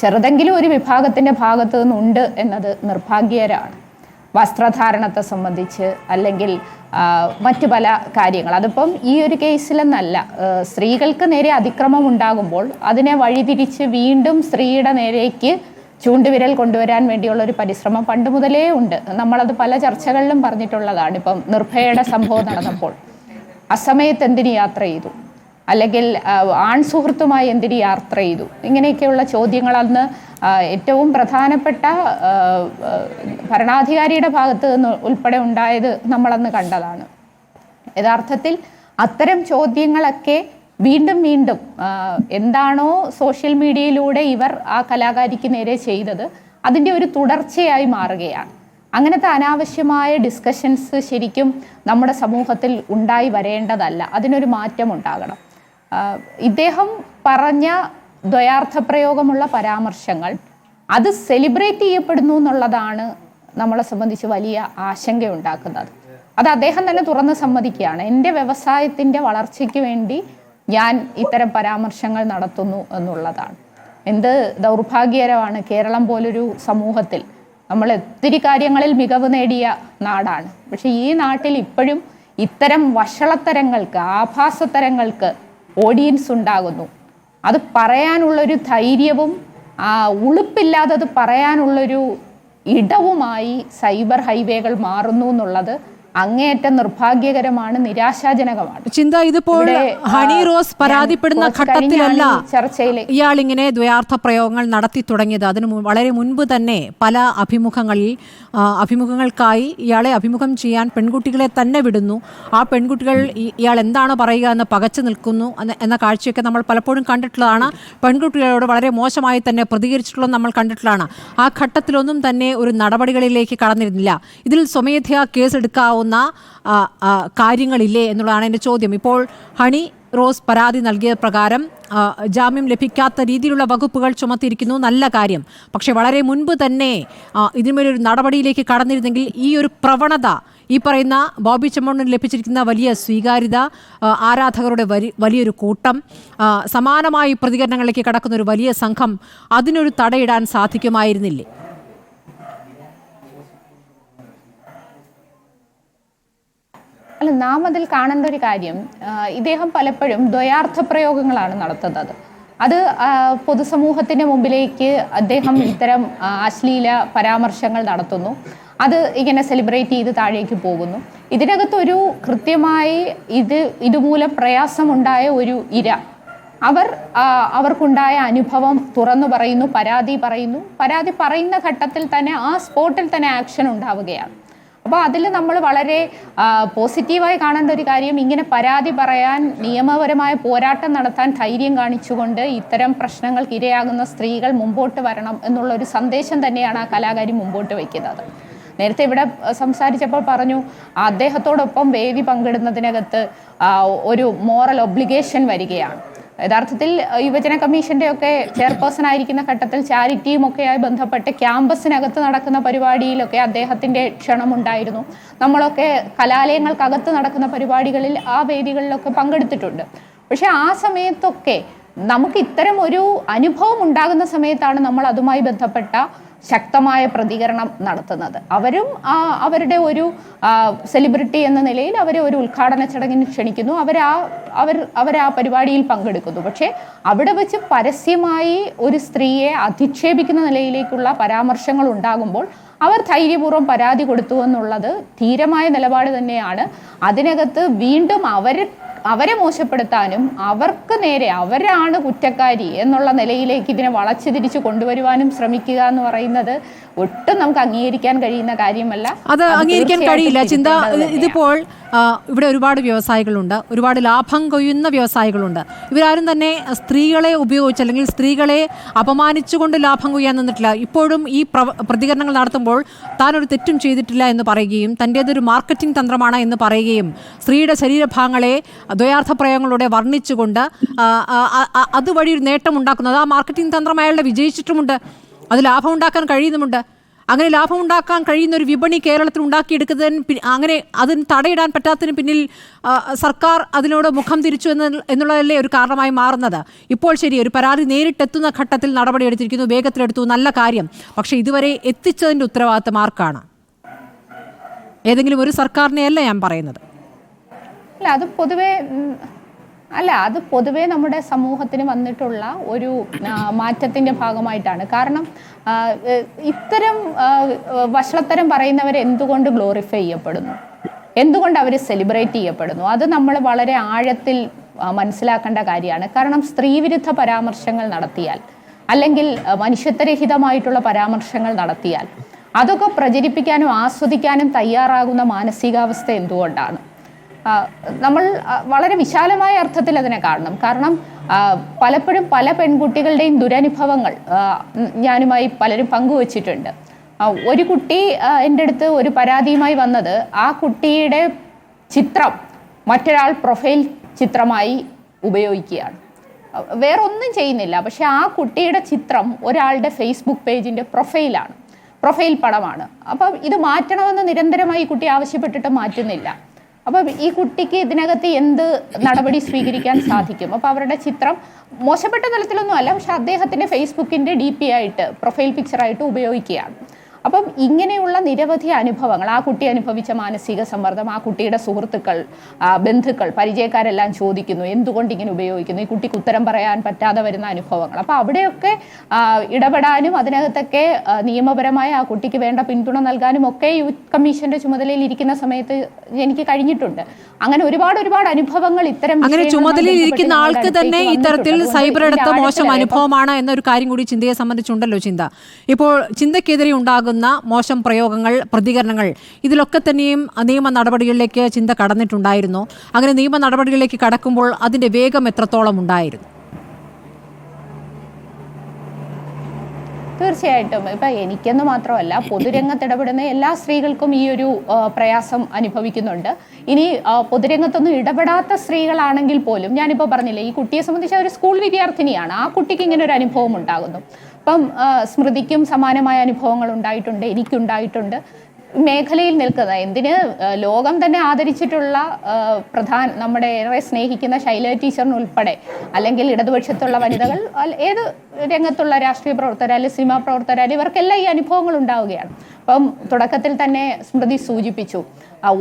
ചെറുതെങ്കിലും ഒരു വിഭാഗത്തിൻ്റെ ഭാഗത്തു നിന്നുണ്ട് എന്നത് നിർഭാഗ്യകരമാണ്. വസ്ത്രധാരണത്തെ സംബന്ധിച്ച് അല്ലെങ്കിൽ മറ്റു പല കാര്യങ്ങൾ, അതിപ്പം ഈ ഒരു കേസിലെന്നല്ല, സ്ത്രീകൾക്ക് നേരെ അതിക്രമം ഉണ്ടാകുമ്പോൾ അതിനെ വഴിതിരിച്ച് വീണ്ടും സ്ത്രീയുടെ നേരേക്ക് ചൂണ്ടുവിരൽ കൊണ്ടുവരാൻ വേണ്ടിയുള്ള ഒരു പരിശ്രമം പണ്ട് മുതലേ ഉണ്ട്. നമ്മളത് പല ചർച്ചകളിലും പറഞ്ഞിട്ടുള്ളതാണ്. ഇപ്പം നിർഭയയുടെ സംഭവം നടന്നപ്പോൾ അസമയത്ത് എന്തിന് യാത്ര ചെയ്തു, അല്ലെങ്കിൽ ആൺ സുഹൃത്തുമായി എന്തിന് യാത്ര ചെയ്തു, ഇങ്ങനെയൊക്കെയുള്ള ചോദ്യങ്ങൾ അന്ന് ഏറ്റവും പ്രധാനപ്പെട്ട ഭരണാധികാരിയുടെ ഭാഗത്ത് നിന്ന് ഉൾപ്പെടെ ഉണ്ടായത് നമ്മളന്ന് കണ്ടതാണ്. യഥാർത്ഥത്തിൽ അത്തരം ചോദ്യങ്ങളൊക്കെ വീണ്ടും വീണ്ടും എന്താണോ സോഷ്യൽ മീഡിയയിലൂടെ ഇവർ ആ കലാകാരിക്ക് നേരെ ചെയ്തത് അതിൻ്റെ ഒരു തുടർച്ചയായി മാറുകയാണ്. അങ്ങനത്തെ അനാവശ്യമായ ഡിസ്കഷൻസ് ശരിക്കും നമ്മുടെ സമൂഹത്തിൽ ഉണ്ടായി വരേണ്ടതല്ല. അതിനൊരു മാറ്റം ഉണ്ടാകണം. ഇദ്ദേഹം പറഞ്ഞ ദ്വയാർത്ഥ പ്രയോഗമുള്ള പരാമർശങ്ങൾ അത് സെലിബ്രേറ്റ് ചെയ്യപ്പെടുന്നു എന്നുള്ളതാണ് നമ്മളെ സംബന്ധിച്ച് വലിയ ആശങ്കയുണ്ടാക്കുന്നത്. അത് അദ്ദേഹം തന്നെ തുറന്ന് സമ്മതിക്കുകയാണ്. എൻ്റെ വ്യവസായത്തിൻ്റെ വളർച്ചയ്ക്ക് വേണ്ടി ഞാൻ ഇത്തരം പരാമർശങ്ങൾ നടത്തുന്നു എന്നുള്ളതാണ്. എന്ത് ദൗർഭാഗ്യകരമാണ്. കേരളം പോലൊരു സമൂഹത്തിൽ നമ്മൾ ഒത്തിരി കാര്യങ്ങളിൽ മികവ് നേടിയ നാടാണ്. പക്ഷെ ഈ നാട്ടിൽ ഇപ്പോഴും ഇത്തരം വഷളത്തരങ്ങൾക്ക്, ആഭാസത്തരങ്ങൾക്ക് ഓഡിയൻസ് ഉണ്ടാകുന്നു. അത് പറയാനുള്ളൊരു ധൈര്യവും ഉളുപ്പില്ലാതെ അത് പറയാനുള്ളൊരു ഇടവുമായി സൈബർ ഹൈവേകൾ മാറുന്നു എന്നുള്ളത് അങ്ങേയറ്റം നിർഭാഗ്യകരമാണ്, നിരാശാജനകമാണ്. ചിന്ത, ഇതിപ്പോൾ ഹണി റോസ് പരാതിപ്പെടുന്ന ഘട്ടത്തിലല്ല ഇയാൾ ഇങ്ങനെ ദ്വയാർത്ഥ പ്രയോഗങ്ങൾ നടത്തി തുടങ്ങിയത്. അതിന് വളരെ മുൻപ് തന്നെ പല അഭിമുഖങ്ങൾക്കായി ഇയാളെ അഭിമുഖം ചെയ്യാൻ പെൺകുട്ടികളെ തന്നെ വിടുന്നു. ആ പെൺകുട്ടികൾ ഇയാൾ എന്താണ് പറയുക എന്ന് പകച്ചു നിൽക്കുന്നു എന്ന കാഴ്ചയൊക്കെ നമ്മൾ പലപ്പോഴും കണ്ടിട്ടുള്ളതാണ്. പെൺകുട്ടികളോട് വളരെ മോശമായി തന്നെ പ്രതികരിച്ചിട്ടുള്ളത് നമ്മൾ കണ്ടിട്ടുള്ളതാണ്. ആ ഘട്ടത്തിലൊന്നും തന്നെ ഒരു നടപടികളിലേക്ക് കടന്നിരുന്നില്ല. ഇതിൽ സ്വമേധയാ കേസെടുക്കാവുന്ന കാര്യങ്ങളില്ലേ എന്നുള്ളതാണ് എൻ്റെ ചോദ്യം. ഇപ്പോൾ ഹണി റോസ് പരാതി നൽകിയ പ്രകാരം ജാമ്യം ലഭിക്കാത്ത രീതിയിലുള്ള വകുപ്പുകൾ ചുമത്തിയിരിക്കുന്നു, നല്ല കാര്യം. പക്ഷെ വളരെ മുൻപ് തന്നെ ഇതിന്മേലൊരു നടപടിയിലേക്ക് കടന്നിരുന്നെങ്കിൽ ഈ ഒരു പ്രവണത, ഈ പറയുന്ന ബോബി ചെമ്മണ്ണൂരിന് ലഭിച്ചിരിക്കുന്ന വലിയ സ്വീകാര്യത, ആരാധകരുടെ വലിയൊരു കൂട്ടം, സമാനമായി പ്രതികരണങ്ങളിലേക്ക് കടക്കുന്ന ഒരു വലിയ സംഘം, അതിനൊരു തടയിടാൻ സാധിക്കുമായിരുന്നില്ലേ? അല്ല, നാം അതിൽ കാണേണ്ട ഒരു കാര്യം, ഇദ്ദേഹം പലപ്പോഴും ദ്വയാർത്ഥ പ്രയോഗങ്ങളാണ് നടത്തുന്നത്. അത് പൊതുസമൂഹത്തിന്റെ മുമ്പിലേക്ക് അദ്ദേഹം ഇത്തരം അശ്ലീല പരാമർശങ്ങൾ നടത്തുന്നു. അത് ഇങ്ങനെ സെലിബ്രേറ്റ് ചെയ്ത് താഴേക്ക് പോകുന്നു. ഇതിനകത്തൊരു കൃത്യമായി ഇതുമൂലം പ്രയാസമുണ്ടായ ഒരു ഇര, അവർക്കുണ്ടായ അനുഭവം തുറന്നു പറയുന്നു, പരാതി പറയുന്ന ഘട്ടത്തിൽ തന്നെ ആ സ്പോട്ടിൽ തന്നെ ആക്ഷൻ ഉണ്ടാവുകയാണ്. അപ്പോൾ അതിൽ നമ്മൾ വളരെ പോസിറ്റീവായി കാണേണ്ട ഒരു കാര്യം, ഇങ്ങനെ പരാതി പറയാൻ, നിയമപരമായ പോരാട്ടം നടത്താൻ ധൈര്യം കാണിച്ചുകൊണ്ട് ഇത്തരം പ്രശ്നങ്ങൾക്ക് ഇരയാകുന്ന സ്ത്രീകൾ മുമ്പോട്ട് വരണം എന്നുള്ളൊരു സന്ദേശം തന്നെയാണ് ആ കലാകാരി മുമ്പോട്ട് വയ്ക്കുന്നത്. നേരത്തെ ഇവിടെ സംസാരിച്ചപ്പോൾ പറഞ്ഞു, അദ്ദേഹത്തോടൊപ്പം വേദി പങ്കിടുന്നതിനകത്ത് ഒരു മോറൽ ഒബ്ലിഗേഷൻ വരികയാണ്. യഥാർത്ഥത്തിൽ യുവജന കമ്മീഷന്റെ ഒക്കെ ചെയർപേഴ്സൺ ആയിരിക്കുന്ന ഘട്ടത്തിൽ ചാരിറ്റിയും ഒക്കെയായി ബന്ധപ്പെട്ട് ക്യാമ്പസിനകത്ത് നടക്കുന്ന പരിപാടിയിലൊക്കെ അദ്ദേഹത്തിന്റെ ക്ഷണമുണ്ടായിരുന്നു. നമ്മളൊക്കെ കലാലയങ്ങൾക്കകത്ത് നടക്കുന്ന പരിപാടികളിൽ ആ വേദികളിലൊക്കെ പങ്കെടുത്തിട്ടുണ്ട്. പക്ഷെ ആ സമയത്തൊക്കെ നമുക്ക് ഇത്തരം ഒരു അനുഭവം ഉണ്ടാകുന്ന സമയത്താണ് നമ്മൾ അതുമായി ബന്ധപ്പെട്ട ശക്തമായ പ്രതികരണം നടത്തുന്നത്. അവരും അവരുടെ ഒരു സെലിബ്രിറ്റി എന്ന നിലയിൽ അവരെ ഒരു ഉദ്ഘാടന ചടങ്ങിന് ക്ഷണിക്കുന്നു, അവർ ആ പരിപാടിയിൽ പങ്കെടുക്കുന്നു. പക്ഷേ അവിടെ വെച്ച് പരസ്യമായി ഒരു സ്ത്രീയെ അധിക്ഷേപിക്കുന്ന നിലയിലേക്കുള്ള പരാമർശങ്ങൾ ഉണ്ടാകുമ്പോൾ അവർ ധൈര്യപൂർവ്വം പരാതി കൊടുത്തു എന്നുള്ളത് ധീരമായ നിലപാട് തന്നെയാണ്. അതിനകത്ത് വീണ്ടും അവരെ മോശപ്പെടുത്താനും അവർക്ക് നേരെ അവരാണ് കുറ്റക്കാരി എന്നുള്ള നിലയിലേക്ക് ഇതിനെ വളച്ചു തിരിച്ചു കൊണ്ടുവരുവാനും ശ്രമിക്കുക എന്ന് പറയുന്നത് ഒട്ടും നമുക്ക് അംഗീകരിക്കാൻ കഴിയുന്ന കാര്യമല്ല. അത് അംഗീകരിക്കാൻ കഴിയില്ല ചിന്ത. ഇതിപ്പോൾ ഇവിടെ ഒരുപാട് വ്യവസായികളുണ്ട്, ഒരുപാട് ലാഭം കൊയ്യുന്ന വ്യവസായികളുണ്ട്. ഇവരാരും തന്നെ സ്ത്രീകളെ ഉപയോഗിച്ച് അല്ലെങ്കിൽ സ്ത്രീകളെ അപമാനിച്ചുകൊണ്ട് ലാഭം കൊയ്യാൻ നിന്നിട്ടില്ല. ഇപ്പോഴും ഈ പ്രതികരണങ്ങൾ നടത്തുമ്പോൾ താനൊരു തെറ്റും ചെയ്തിട്ടില്ല എന്ന് പറയുകയും തൻ്റേതൊരു മാർക്കറ്റിംഗ് തന്ത്രമാണ് എന്ന് പറയുകയും സ്ത്രീയുടെ ശരീരഭാഗങ്ങളെ ദ്വയാർത്ഥ പ്രയോഗങ്ങളിലൂടെ വർണ്ണിച്ചുകൊണ്ട് അതുവഴി ഒരു നേട്ടം ഉണ്ടാക്കുന്നത് ആ മാർക്കറ്റിംഗ് തന്ത്രം അയാളുടെ വിജയിച്ചിട്ടുമുണ്ട്. അത് ലാഭം ഉണ്ടാക്കാൻ കഴിയുന്നുമുണ്ട്. അങ്ങനെ ലാഭം ഉണ്ടാക്കാൻ കഴിയുന്ന ഒരു വിപണി കേരളത്തിൽ ഉണ്ടാക്കിയെടുക്കുന്നതിന് അങ്ങനെ അതിന് തടയിടാൻ പറ്റാത്തതിന് പിന്നിൽ സർക്കാർ അതിനോട് മുഖം തിരിച്ചു എന്നുള്ളതല്ലേ ഒരു കാരണമായി മാറുന്നത്. ഇപ്പോൾ ശരി, ഒരു പരാതി നേരിട്ടെത്തുന്ന ഘട്ടത്തിൽ നടപടിയെടുത്തിരിക്കുന്നു, വേഗത്തിലെടുത്തു, നല്ല കാര്യം. പക്ഷേ ഇതുവരെ എത്തിച്ചതിൻ്റെ ഉത്തരവാദിത്തം ആർക്കാണ്? ഏതെങ്കിലും ഒരു സർക്കാരിനെയല്ല ഞാൻ പറയുന്നത്. അത് പൊതുവെ നമ്മുടെ സമൂഹത്തിന് വന്നിട്ടുള്ള ഒരു മാറ്റത്തിൻ്റെ ഭാഗമായിട്ടാണ്. കാരണം ഇത്തരം വഷളത്തരം പറയുന്നവർ എന്തുകൊണ്ട് ഗ്ലോറിഫൈ ചെയ്യപ്പെടുന്നു, എന്തുകൊണ്ട് അവർ സെലിബ്രേറ്റ് ചെയ്യപ്പെടുന്നു, അത് നമ്മൾ വളരെ ആഴത്തിൽ മനസ്സിലാക്കേണ്ട കാര്യമാണ്. കാരണം സ്ത്രീവിരുദ്ധ പരാമർശങ്ങൾ നടത്തിയാൽ അല്ലെങ്കിൽ മനുഷ്യത്വരഹിതമായിട്ടുള്ള പരാമർശങ്ങൾ നടത്തിയാൽ അതൊക്കെ പ്രചരിപ്പിക്കാനും ആസ്വദിക്കാനും തയ്യാറാകുന്ന മാനസികാവസ്ഥ എന്തുകൊണ്ടാണ്? നമ്മൾ വളരെ വിശാലമായ അർത്ഥത്തിൽ അതിനെ കാണണം. കാരണം പലപ്പോഴും പല പെൺകുട്ടികളുടെയും ദുരനുഭവങ്ങൾ ഞാനുമായി പലരും പങ്കുവച്ചിട്ടുണ്ട്. ഒരു കുട്ടി എൻ്റെ അടുത്ത് ഒരു പരാതിയുമായി വന്നത് ആ കുട്ടിയുടെ ചിത്രം മറ്റൊരാൾ പ്രൊഫൈൽ ചിത്രമായി ഉപയോഗിക്കുകയാണ്. വേറൊന്നും ചെയ്യുന്നില്ല, പക്ഷെ ആ കുട്ടിയുടെ ചിത്രം ഒരാളുടെ ഫേസ്ബുക്ക് പേജിൻ്റെ പ്രൊഫൈൽ പടമാണ്. അപ്പം ഇത് മാറ്റണമെന്ന് നിരന്തരമായി ഈ കുട്ടി ആവശ്യപ്പെട്ടിട്ട് മാറ്റുന്നില്ല. അപ്പം ഈ കുട്ടിക്ക് ഇതിനകത്ത് എന്ത് നടപടി സ്വീകരിക്കാൻ സാധിക്കും? അപ്പോൾ അവരുടെ ചിത്രം മോശപ്പെട്ട തലത്തിലൊന്നും അല്ല, പക്ഷെ അദ്ദേഹത്തിൻ്റെ ഫേസ്ബുക്കിൻ്റെ DP ആയിട്ട് പ്രൊഫൈൽ പിക്ചറായിട്ട് ഉപയോഗിക്കുകയാണ്. അപ്പം ഇങ്ങനെയുള്ള നിരവധി അനുഭവങ്ങൾ, ആ കുട്ടി അനുഭവിച്ച മാനസിക സമ്മർദ്ദം, ആ കുട്ടിയുടെ സുഹൃത്തുക്കൾ, ബന്ധുക്കൾ, പരിചയക്കാരെല്ലാം ചോദിക്കുന്നു എന്തുകൊണ്ട് ഇങ്ങനെ ഉപയോഗിക്കുന്നു, ഈ കുട്ടിക്ക് ഉത്തരം പറയാൻ പറ്റാതെ വരുന്ന അനുഭവങ്ങൾ. അപ്പോൾ അവിടെയൊക്കെ ഇടപെടാനും അതിനകത്തൊക്കെ നിയമപരമായ ആ കുട്ടിക്ക് വേണ്ട പിന്തുണ നൽകാനും ഒക്കെ യൂത്ത് കമ്മീഷന്റെ ചുമതലയിൽ ഇരിക്കുന്ന സമയത്ത് എനിക്ക് കഴിഞ്ഞിട്ടുണ്ട്. അങ്ങനെ ഒരുപാട് അനുഭവങ്ങൾ ഇത്തരം അങ്ങനെ ചുമതലയിൽ ഇരിക്കുന്ന ആൾക്ക് തന്നെ ഇത്തരത്തിൽ സൈബർ ഇടത്ത് മോശം അനുഭവമാണ് എന്നൊരു കാര്യം കൂടി ചിന്തയെ സംബന്ധിച്ചുണ്ടല്ലോ. ചിന്ത, ഇപ്പോൾ ചിന്തയ്ക്കെതിരെ ഉണ്ടാകുന്ന മോശം പ്രയോഗങ്ങൾ, പ്രതികരണങ്ങൾ, ഇതിലൊക്കെ തന്നെയും നിയമ നടപടികളിലേക്ക് ചിന്ത കടന്നിട്ടുണ്ടായിരുന്നു. അങ്ങനെ നിയമ നടപടികളിലേക്ക് കടക്കുമ്പോൾ അതിന്റെ വേഗം എത്രത്തോളം ഉണ്ടായിരുന്നു? തീർച്ചയായിട്ടും ഇപ്പം എനിക്കെന്ന് മാത്രമല്ല പൊതുരംഗത്ത് ഇടപെടുന്ന എല്ലാ സ്ത്രീകൾക്കും ഈ ഒരു പ്രയാസം അനുഭവിക്കുന്നുണ്ട്. ഇനി പൊതുരംഗത്തൊന്നും ഇടപെടാത്ത സ്ത്രീകളാണെങ്കിൽ പോലും ഞാനിപ്പോൾ പറഞ്ഞില്ലേ, ഈ കുട്ടിയെ സംബന്ധിച്ച് ഒരു സ്കൂൾ വിദ്യാർത്ഥിനിയാണ്, ആ കുട്ടിക്ക് ഇങ്ങനെ ഒരു അനുഭവം ഉണ്ടാകുന്നു. അപ്പം സ്മൃതിക്കും സമാനമായ അനുഭവങ്ങൾ ഉണ്ടായിട്ടുണ്ട്, എനിക്കുണ്ടായിട്ടുണ്ട്. മേഖലയിൽ നിൽക്കുന്ന എന്തിന് ലോകം തന്നെ ആദരിച്ചിട്ടുള്ള നമ്മുടെ ഏറെ സ്നേഹിക്കുന്ന ശൈല ടീച്ചറിനുൾപ്പെടെ അല്ലെങ്കിൽ ഇടതുപക്ഷത്തുള്ള വനിതകൾ, ഏത് രംഗത്തുള്ള രാഷ്ട്രീയ പ്രവർത്തകർ അല്ലെങ്കിൽ സിനിമാ പ്രവർത്തകർ, ഇവർക്കെല്ലാം ഈ അനുഭവങ്ങൾ ഉണ്ടാവുകയാണ്. അപ്പം തുടക്കത്തിൽ തന്നെ സ്മൃതി സൂചിപ്പിച്ചു,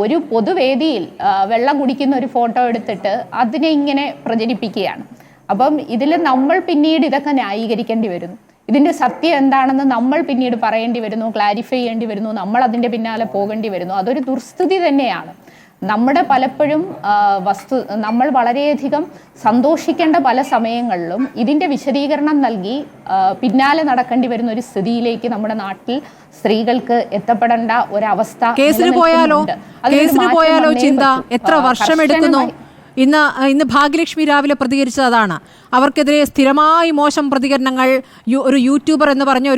ഒരു പൊതുവേദിയിൽ വെള്ളം കുടിക്കുന്ന ഒരു ഫോട്ടോ എടുത്തിട്ട് അതിനെ ഇങ്ങനെ പ്രചരിപ്പിക്കുകയാണ്. അപ്പം ഇതിൽ നമ്മൾ പിന്നീട് ഇതൊക്കെ ന്യായീകരിക്കേണ്ടി വരുന്നു. ഇതിൻ്റെ സത്യം എന്താണെന്ന് നമ്മൾ പിന്നീട് പറയേണ്ടി വരുന്നു, ക്ലാരിഫൈ ചെയ്യേണ്ടി വരുന്നു, നമ്മൾ അതിൻ്റെ പിന്നാലെ പോകേണ്ടി വരുന്നു. അതൊരു ദുർസ്ഥിതി തന്നെയാണ്. നമ്മുടെ പലപ്പോഴും നമ്മൾ വളരെയധികം സന്തോഷിക്കേണ്ട പല സമയങ്ങളിലും ഇതിൻ്റെ വിശദീകരണം നൽകി പിന്നാലെ നടക്കേണ്ടി വരുന്ന ഒരു സ്ഥിതിയിലേക്ക് നമ്മുടെ നാട്ടിൽ സ്ത്രീകൾക്ക് എത്തപ്പെടേണ്ട ഒരവസ്ഥ. കേസിന് പോയാലോ ചിന്ത എത്ര വർഷമെടുക്കുന്നു? ഇന്ന് ഭാഗ്യലക്ഷ്മി രാവിലെ പ്രതികരിച്ചത് അതാണ്. അവർക്കെതിരെ സ്ഥിരമായി മോശം പ്രതികരണങ്ങൾ, ഒരു യൂട്യൂബർ എന്ന് പറഞ്ഞ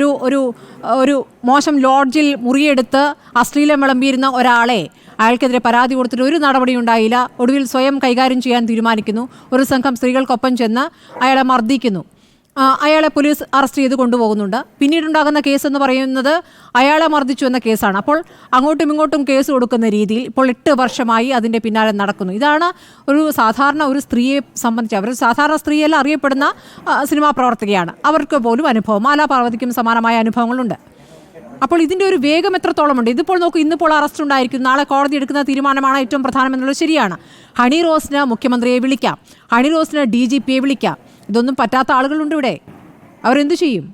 ഒരു മോശം ലോഡ്ജിൽ മുറിയെടുത്ത് അശ്ലീലം വിളമ്പിയിരുന്ന ഒരാളെ അയാൾക്കെതിരെ പരാതി കൊടുത്തിട്ട് ഒരു നടപടി ഉണ്ടായില്ല. ഒടുവിൽ സ്വയം കൈകാര്യം ചെയ്യാൻ തീരുമാനിക്കുന്നു. ഒരു സംഘം സ്ത്രീകൾക്കൊപ്പം ചെന്ന് അയാളെ മർദ്ദിക്കുന്നു. അയാളെ പോലീസ് അറസ്റ്റ് ചെയ്ത് കൊണ്ടുപോകുന്നുണ്ട്. പിന്നീടുണ്ടാകുന്ന കേസ് എന്ന് പറയുന്നത് അയാളെ മർദ്ദിച്ചു എന്ന കേസാണ്. അപ്പോൾ അങ്ങോട്ടും ഇങ്ങോട്ടും കേസ് കൊടുക്കുന്ന രീതിയിൽ ഇപ്പോൾ 8 വർഷമായി അതിൻ്റെ പിന്നാലെ നടക്കുന്നു. ഇതാണ് ഒരു സ്ത്രീയെ സംബന്ധിച്ച്, അവർ സാധാരണ സ്ത്രീയല്ല, അറിയപ്പെടുന്ന സിനിമാ പ്രവർത്തകയാണ്. അവർക്ക് പോലും അനുഭവം, മാലാ പാർവതിക്കും സമാനമായ അനുഭവങ്ങളുണ്ട്. അപ്പോൾ ഇതിൻ്റെ ഒരു വേഗം എത്രത്തോളമുണ്ട്? ഇതിപ്പോൾ നോക്കൂ, ഇന്നിപ്പോൾ അറസ്റ്റ് ഉണ്ടായിരിക്കും, നാളെ കോടതി എടുക്കുന്ന തീരുമാനമാണ് ഏറ്റവും പ്രധാനമെന്നുള്ളത് ശരിയാണ്. ഹണി റോസിന് മുഖ്യമന്ത്രിയെ വിളിക്കാം, ഹണി റോസിന് DGPയെ വിളിക്കാം. ഇതൊന്നും പറ്റാത്ത ആളുകളുണ്ട് ഇവിടെ. അവരെന്തു ചെയ്യും?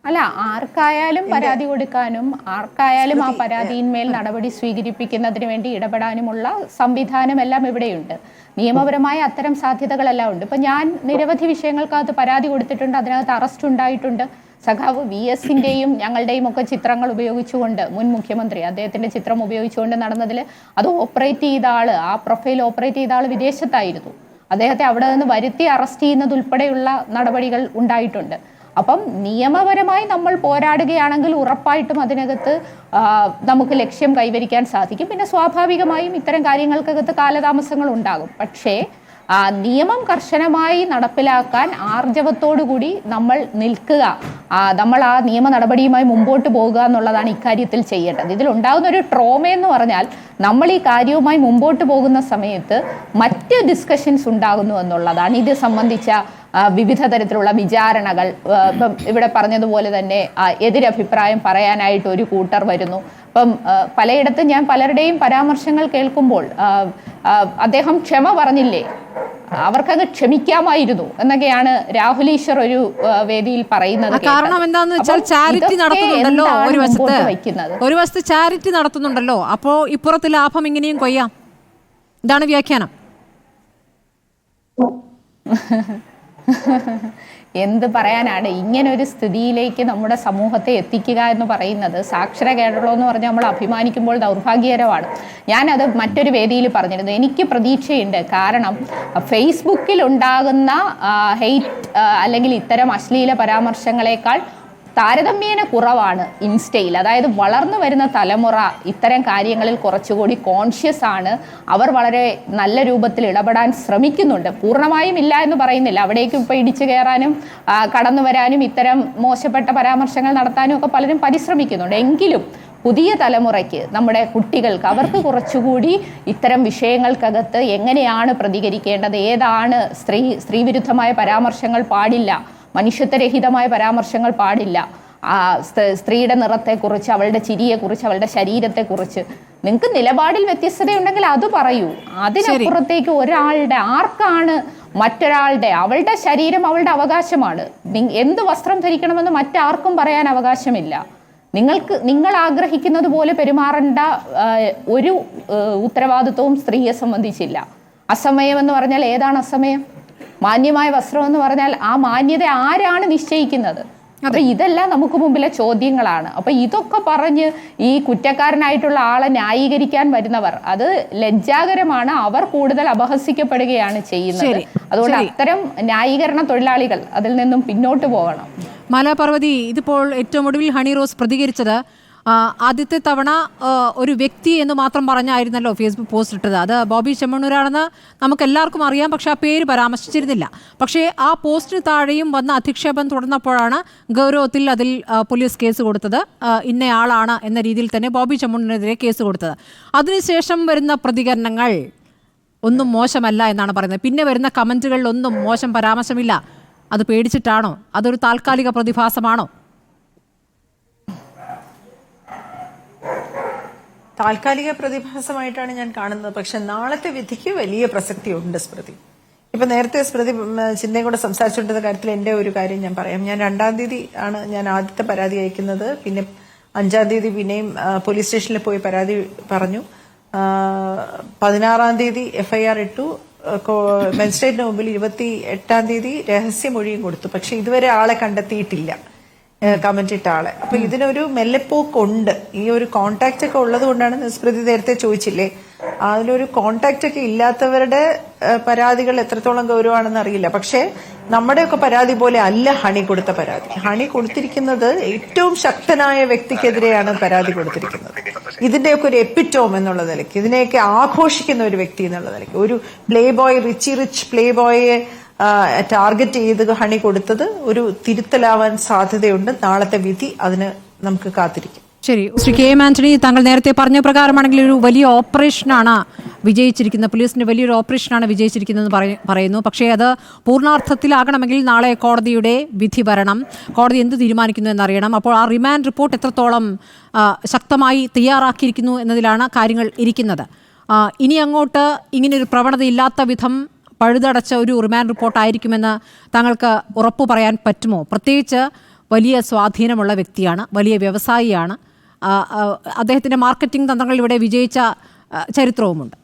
അല്ല, ആർക്കായാലും പരാതി കൊടുക്കാനും ആർക്കായാലും ആ പരാതിയിന്മേൽ നടപടി സ്വീകരിപ്പിക്കുന്നതിന് വേണ്ടി ഇടപെടാനുമുള്ള സംവിധാനമെല്ലാം ഇവിടെയുണ്ട്. നിയമപരമായ അത്തരം സാധ്യതകളെല്ലാം ഉണ്ട്. ഇപ്പം ഞാൻ നിരവധി വിഷയങ്ങൾക്കകത്ത് പരാതി കൊടുത്തിട്ടുണ്ട്, അതിനകത്ത് അറസ്റ്റ് ഉണ്ടായിട്ടുണ്ട്. സഖാവ് VS-ന്റെയും ഞങ്ങളുടെയും ഒക്കെ ചിത്രങ്ങൾ ഉപയോഗിച്ചുകൊണ്ട്, മുൻ മുഖ്യമന്ത്രി അദ്ദേഹത്തിന്റെ ചിത്രം ഉപയോഗിച്ചുകൊണ്ട് നടന്നതിൽ അത് ഓപ്പറേറ്റ് ചെയ്ത ആള്, ആ പ്രൊഫൈൽ ഓപ്പറേറ്റ് ചെയ്ത ആൾ വിദേശത്തായിരുന്നു. അദ്ദേഹത്തെ അവിടെ നിന്ന് വരുത്തി അറസ്റ്റ് ചെയ്യുന്നതുൾപ്പെടെയുള്ള നടപടികൾ ഉണ്ടായിട്ടുണ്ട്. അപ്പം നിയമപരമായി നമ്മൾ പോരാടുകയാണെങ്കിൽ ഉറപ്പായിട്ടും അതിനകത്ത് നമുക്ക് ലക്ഷ്യം കൈവരിക്കാൻ സാധിക്കും. പിന്നെ സ്വാഭാവികമായും ഇത്തരം കാര്യങ്ങൾക്കകത്ത് കാലതാമസങ്ങൾ ഉണ്ടാകും. പക്ഷേ നിയമം കർശനമായി നടപ്പിലാക്കാൻ ആർജവത്തോടുകൂടി നമ്മൾ നിൽക്കുക, നമ്മൾ ആ നിയമ നടപടിയുമായി മുമ്പോട്ട് പോകുക എന്നുള്ളതാണ് ഇക്കാര്യത്തിൽ ചെയ്യേണ്ടത്. ഇതിലുണ്ടാകുന്ന ഒരു ട്രോമയെന്ന് പറഞ്ഞാൽ നമ്മൾ ഈ കാര്യവുമായി മുമ്പോട്ട് പോകുന്ന സമയത്ത് മറ്റ് ഡിസ്കഷൻസ് ഉണ്ടാകുന്നു എന്നുള്ളതാണ്. ഇത് സംബന്ധിച്ച വിവിധ തരത്തിലുള്ള വിചാരണകൾ, ഇപ്പം ഇവിടെ പറഞ്ഞതുപോലെ തന്നെ എതിരഭിപ്രായം പറയാനായിട്ട് ഒരു കൂട്ടർ വരുന്നു. ഇപ്പം പലയിടത്തും ഞാൻ പലരുടെയും പരാമർശങ്ങൾ കേൾക്കുമ്പോൾ അദ്ദേഹം ക്ഷമ പറഞ്ഞില്ലേ, അവർക്കത് ക്ഷമിക്കാമായിരുന്നു എന്നൊക്കെയാണ് രാഹുൽ ഈശ്വർ ഒരു വേദിയിൽ പറയുന്നത്. കാരണം എന്താന്ന് വെച്ചാൽ ചാരിറ്റി നടത്തുന്നുണ്ടല്ലോ ഒരു വശത്ത് ചാരിറ്റി നടത്തുന്നുണ്ടല്ലോ, അപ്പോ ഇപ്പുറത്ത് ലാഭം ഇങ്ങനെയും കൊയ്യാം. ഇതാണ് വ്യാഖ്യാനം. എന്ത് പറയാനാണ്, ഇങ്ങനെ ഒരു സ്ഥിതിയിലേക്ക് നമ്മുടെ സമൂഹത്തെ എത്തിക്കുക എന്ന് പറയുന്നത്, സാക്ഷര കേരളം എന്ന് പറഞ്ഞാൽ നമ്മൾ അഭിമാനിക്കുമ്പോൾ ദൗർഭാഗ്യകരമാണ്. ഞാനത് മറ്റൊരു വേദിയിൽ പറഞ്ഞിരുന്നു. എനിക്ക് പ്രതീക്ഷയുണ്ട്. കാരണം ഫേസ്ബുക്കിൽ ഉണ്ടാകുന്ന ഹെയ്റ്റ് അല്ലെങ്കിൽ ഇത്തരം അശ്ലീല പരാമർശങ്ങളെക്കാൾ താരതമ്യേന കുറവാണ് ഇൻസ്റ്റയിൽ. അതായത് വളർന്നു വരുന്ന തലമുറ ഇത്തരം കാര്യങ്ങളിൽ കുറച്ചുകൂടി കോൺഷ്യസ് ആണ്. അവർ വളരെ നല്ല രൂപത്തിൽ ഇടപെടാൻ ശ്രമിക്കുന്നുണ്ട്. പൂർണ്ണമായും ഇല്ല എന്ന് പറയുന്നില്ല. അവിടേക്ക് ഇപ്പോൾ ഇടിച്ചു കയറാനും കടന്നു വരാനും ഇത്തരം മോശപ്പെട്ട പരാമർശങ്ങൾ നടത്താനും ഒക്കെ പലരും പരിശ്രമിക്കുന്നുണ്ട്. എങ്കിലും പുതിയ തലമുറയ്ക്ക്, നമ്മുടെ കുട്ടികൾക്ക്, അവർക്ക് കുറച്ചുകൂടി ഇത്തരം വിഷയങ്ങൾക്കകത്ത് എങ്ങനെയാണ് പ്രതികരിക്കേണ്ടത്, ഏതാണ് സ്ത്രീവിരുദ്ധമായ പരാമർശങ്ങൾ പാടില്ല, മനുഷ്യത്വരഹിതമായ പരാമർശങ്ങൾ പാടില്ല, സ്ത്രീയുടെ നിറത്തെക്കുറിച്ച്, അവളുടെ ചിരിയെക്കുറിച്ച്, അവളുടെ ശരീരത്തെക്കുറിച്ച് നിങ്ങൾക്ക് നിലപാടിൽ വ്യത്യസ്തതയുണ്ടെങ്കിൽ അത് പറയൂ. അതിനപ്പുറത്തേക്ക് ഒരാളുടെ, ആർക്കാണ് മറ്റൊരാളുടെ, അവളുടെ ശരീരം അവളുടെ അവകാശമാണ്. എന്ത് വസ്ത്രം ധരിക്കണമെന്ന് മറ്റാർക്കും പറയാൻ അവകാശമില്ല. നിങ്ങൾ ആഗ്രഹിക്കുന്നത് പോലെ പെരുമാറേണ്ട ഒരു ഉത്തരവാദിത്വവും സ്ത്രീയെ സംബന്ധിച്ചില്ല. അസമയം എന്ന് പറഞ്ഞാൽ ഏതാണ് അസമയം? മാന്യമായ വസ്ത്രം എന്ന് പറഞ്ഞാൽ ആ മാന്യത ആരാണ് നിശ്ചയിക്കുന്നത്? അപ്പൊ ഇതെല്ലാം നമുക്ക് മുമ്പിലെ ചോദ്യങ്ങളാണ്. അപ്പൊ ഇതൊക്കെ പറഞ്ഞ് ഈ കുറ്റക്കാരനായിട്ടുള്ള ആളെ ന്യായീകരിക്കാൻ വരുന്നവർ, അത് ലജ്ജാകരമാണ്. അവർ കൂടുതൽ അപഹസിക്കപ്പെടുകയാണ് ചെയ്യുന്നത്. അതുകൊണ്ട് അത്തരം ന്യായീകരണ തൊഴിലാളികൾ അതിൽ നിന്നും പിന്നോട്ട് പോകണം. മാലാപാർവതി, ഇതിപ്പോൾ ഏറ്റവും ഒടുവിൽ ഹണി റോസ് പ്രതികരിച്ചത് ആദ്യത്തെ തവണ ഒരു വ്യക്തി എന്ന് മാത്രം പറഞ്ഞായിരുന്നല്ലോ ഫേസ്ബുക്ക് പോസ്റ്റ് ഇട്ടത്. അത് ബോബി ചെമ്മണ്ണൂരാണെന്ന് നമുക്ക് എല്ലാവർക്കും അറിയാം, പക്ഷെ ആ പേര് പരാമർശിച്ചിരുന്നില്ല. പക്ഷേ ആ പോസ്റ്റിന് താഴെയും വന്ന അധിക്ഷേപം തുടർന്നപ്പോഴാണ് ഗൗരവത്തിൽ അതിൽ പോലീസ് കേസ് കൊടുത്തത്. ഇന്നയാളാണ് എന്ന രീതിയിൽ തന്നെ ബോബി ചെമ്മണ്ണൂരിനെതിരെ കേസ് കൊടുത്തത്. അതിനുശേഷം വരുന്ന പ്രതികരണങ്ങൾ ഒന്നും മോശമല്ല എന്നാണ് പറയുന്നത്. പിന്നെ വരുന്ന കമൻറ്റുകളിലൊന്നും മോശം പരാമർശമില്ല. അത് പേടിച്ചിട്ടാണോ? അതൊരു താൽക്കാലിക പ്രതിഭാസമാണോ? താൽക്കാലിക പ്രതിഭാസമായിട്ടാണ് ഞാൻ കാണുന്നത്. പക്ഷെ നാളത്തെ വിധിക്ക് വലിയ പ്രസക്തിയുണ്ട് സ്മൃതി. ഇപ്പൊ നേരത്തെ സ്മൃതി ചിന്തയും കൂടെ സംസാരിച്ചുകൊണ്ടിരുന്ന കാര്യത്തിൽ എന്റെ ഒരു കാര്യം ഞാൻ പറയാം. ഞാൻ 2-ാം തീയതി ആണ് ഞാൻ ആദ്യത്തെ പരാതി അയക്കുന്നത്. പിന്നെ 5-ാം തീയതി പിന്നെയും പോലീസ് സ്റ്റേഷനിൽ പോയി പരാതി പറഞ്ഞു. 16-ാം തീയതി FIR ഇട്ടു. മജിസ്ട്രേറ്റിന് മുമ്പിൽ 28-ാം തീയതി രഹസ്യമൊഴിയും കൊടുത്തു. പക്ഷെ ഇതുവരെ ആളെ കണ്ടെത്തിയിട്ടില്ല, കമന്റ് ഇട്ട ആളെ. അപ്പൊ ഇതിനൊരു മെല്ലെപ്പോക്കുണ്ട്. ഈ ഒരു കോണ്ടാക്ട് ഒക്കെ ഉള്ളത് കൊണ്ടാണ് സ്മൃതി നേരത്തെ ചോദിച്ചില്ലേ, അതിലൊരു കോണ്ടാക്ട് ഒക്കെ ഇല്ലാത്തവരുടെ പരാതികൾ എത്രത്തോളം ഗൗരവമാണെന്ന് അറിയില്ല. പക്ഷെ നമ്മുടെയൊക്കെ പരാതി പോലെ അല്ല ഹണി കൊടുത്ത പരാതി. ഹണി കൊടുത്തിരിക്കുന്നത് ഏറ്റവും ശക്തനായ വ്യക്തിക്കെതിരെയാണ് പരാതി കൊടുത്തിരിക്കുന്നത്. ഇതിന്റെയൊക്കെ ഒരു എപ്പിറ്റോം എന്നുള്ള നിലയ്ക്ക്, ഇതിനെയൊക്കെ ആഘോഷിക്കുന്ന ഒരു വ്യക്തി എന്നുള്ള നിലയ്ക്ക്, ഒരു പ്ലേ ബോയ്, റിച്ച് പ്ലേ ബോയെ ടാർഗറ്റ് ചെയ്ത് ഹണി കൊടുത്തത് ഒരു തിരുത്തലാവാൻ സാധ്യതയുണ്ട്. നാളത്തെ വിധി അതിന് നമുക്ക് കാത്തിരിക്കും. ശരി, ശ്രീ KM ആന്റണി, താങ്കൾ നേരത്തെ പറഞ്ഞ പ്രകാരമാണെങ്കിൽ ഒരു വലിയ ഓപ്പറേഷനാണ് വിജയിച്ചിരിക്കുന്നത്, പോലീസിന്റെ വലിയൊരു ഓപ്പറേഷനാണ് വിജയിച്ചിരിക്കുന്നതെന്ന് പറയുന്നു. പക്ഷേ അത് പൂർണ്ണാർത്ഥത്തിലാകണമെങ്കിൽ നാളെ കോടതിയുടെ വിധി വരണം, കോടതി എന്ത് തീരുമാനിക്കുന്നു എന്നറിയണം. അപ്പോൾ ആ റിമാൻഡ് റിപ്പോർട്ട് എത്രത്തോളം ശക്തമായി തയ്യാറാക്കിയിരിക്കുന്നു എന്നതിലാണ് കാര്യങ്ങൾ ഇരിക്കുന്നത്. ഇനി അങ്ങോട്ട് ഇങ്ങനെയൊരു പ്രവണതയില്ലാത്ത വിധം പഴുതടച്ച ഒരു റിമാൻഡ് റിപ്പോർട്ടായിരിക്കുമെന്ന് താങ്കൾക്ക് ഉറപ്പു പറയാൻ പറ്റുമോ? പ്രത്യേകിച്ച് വലിയ സ്വാധീനമുള്ള വ്യക്തിയാണ്, വലിയ വ്യവസായിയാണ്. അദ്ദേഹത്തിൻ്റെ മാർക്കറ്റിംഗ് തന്ത്രങ്ങൾ ഇവിടെ വിജയിച്ച ചരിത്രവുമുണ്ട്.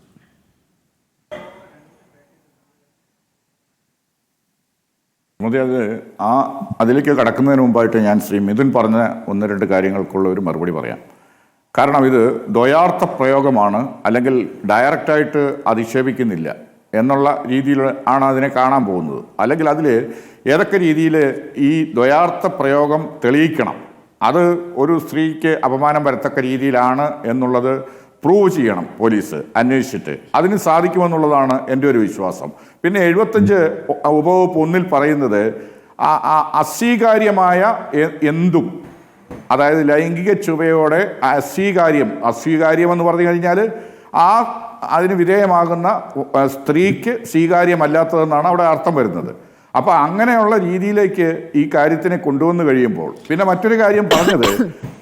അതിലേക്ക് കടക്കുന്നതിന് മുമ്പായിട്ട് ഞാൻ ശ്രീ മിഥുൻ പറഞ്ഞ 1-2 കാര്യങ്ങൾക്കുള്ള ഒരു മറുപടി പറയാം. കാരണം ഇത് ദ്വയാർത്ഥ പ്രയോഗമാണ്, അല്ലെങ്കിൽ ഡയറക്റ്റായിട്ട് അധിക്ഷേപിക്കുന്നില്ല എന്നുള്ള രീതിയിൽ ആണ് അതിനെ കാണാൻ പോകുന്നത്. അല്ലെങ്കിൽ അതിൽ ഏതൊക്കെ രീതിയിൽ ഈ ദ്വയാർത്ഥ പ്രയോഗം തെളിയിക്കണം, അത് ഒരു സ്ത്രീക്ക് അപമാനം വരത്തക്ക രീതിയിലാണ് എന്നുള്ളത് പ്രൂവ് ചെയ്യണം പോലീസ് അന്വേഷിച്ചിട്ട്. അതിന് സാധിക്കുമെന്നുള്ളതാണ് എൻ്റെ ഒരു വിശ്വാസം. പിന്നെ 75 ഉപവകുപ്പ് 1 പറയുന്നത് അസ്വീകാര്യമായ എന്തും, അതായത് ലൈംഗിക ചുവയോടെ അസ്വീകാര്യം എന്ന് പറഞ്ഞു കഴിഞ്ഞാൽ അതിന് വിധേയമാകുന്ന സ്ത്രീക്ക് സ്വീകാര്യമല്ലാത്തതെന്നാണ് അവിടെ അർത്ഥം വരുന്നത്. അപ്പോൾ അങ്ങനെയുള്ള രീതിയിലേക്ക് ഈ കാര്യത്തിനെ കൊണ്ടുവന്ന് കഴിയുമ്പോൾ, പിന്നെ മറ്റൊരു കാര്യം പറഞ്ഞത്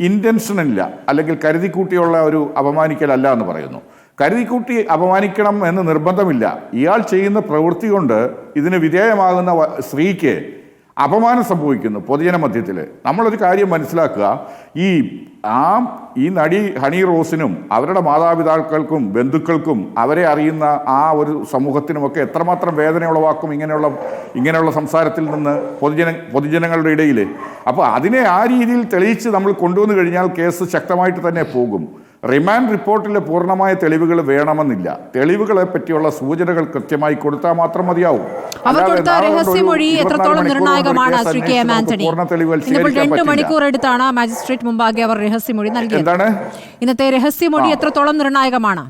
ഇൻറ്റൻഷനില്ല, അല്ലെങ്കിൽ കരുതിക്കൂട്ടിയുള്ള ഒരു അപമാനിക്കലല്ല എന്ന് പറയുന്നു. കരുതിക്കൂട്ടി അപമാനിക്കണം എന്ന് നിർബന്ധമില്ല. ഇയാൾ ചെയ്യുന്ന പ്രവൃത്തി കൊണ്ട് ഇതിന് വിധേയമാകുന്ന സ്ത്രീക്ക് അപമാനം സംഭവിക്കുന്നു പൊതുജന മധ്യത്തിൽ. നമ്മളൊരു കാര്യം മനസ്സിലാക്കുക, ഈ നടി ഹണി റോസിനും അവരുടെ മാതാപിതാക്കൾക്കും ബന്ധുക്കൾക്കും അവരെ അറിയുന്ന ആ ഒരു സമൂഹത്തിനുമൊക്കെ എത്രമാത്രം വേദന ഉളവാക്കും ഇങ്ങനെയുള്ള സംസാരത്തിൽ നിന്ന് പൊതുജനങ്ങളുടെ ഇടയിൽ. അപ്പോൾ അതിനെ ആ രീതിയിൽ തെളിയിച്ച് നമ്മൾ കൊണ്ടുവന്നു കഴിഞ്ഞാൽ കേസ് ശക്തമായിട്ട് തന്നെ പോകും. റിമാൻഡ് റിപ്പോർട്ടിൽ പൂർണ്ണമായ തെളിവുകൾ വേണമെന്നില്ല. തെളിവുകളെ പറ്റിയുള്ള സൂചനകൾ കൃത്യമായി കൊടുത്താൽ മാത്രം മതിയാവും. അവർ കൊടുത്ത രഹസ്യമൊഴി എത്രത്തോളം നിർണായകമാണ് ശ്രീ കെ എം ആന്റണി? 2 മണിക്കൂർ എടുത്താണ് മാജിസ്ട്രേറ്റ് മുമ്പാകെ അവർ രഹസ്യമൊഴി നൽകിയത്. എന്താണ് ഇന്നത്തെ രഹസ്യമൊഴി എത്രത്തോളം നിർണായകമാണ്?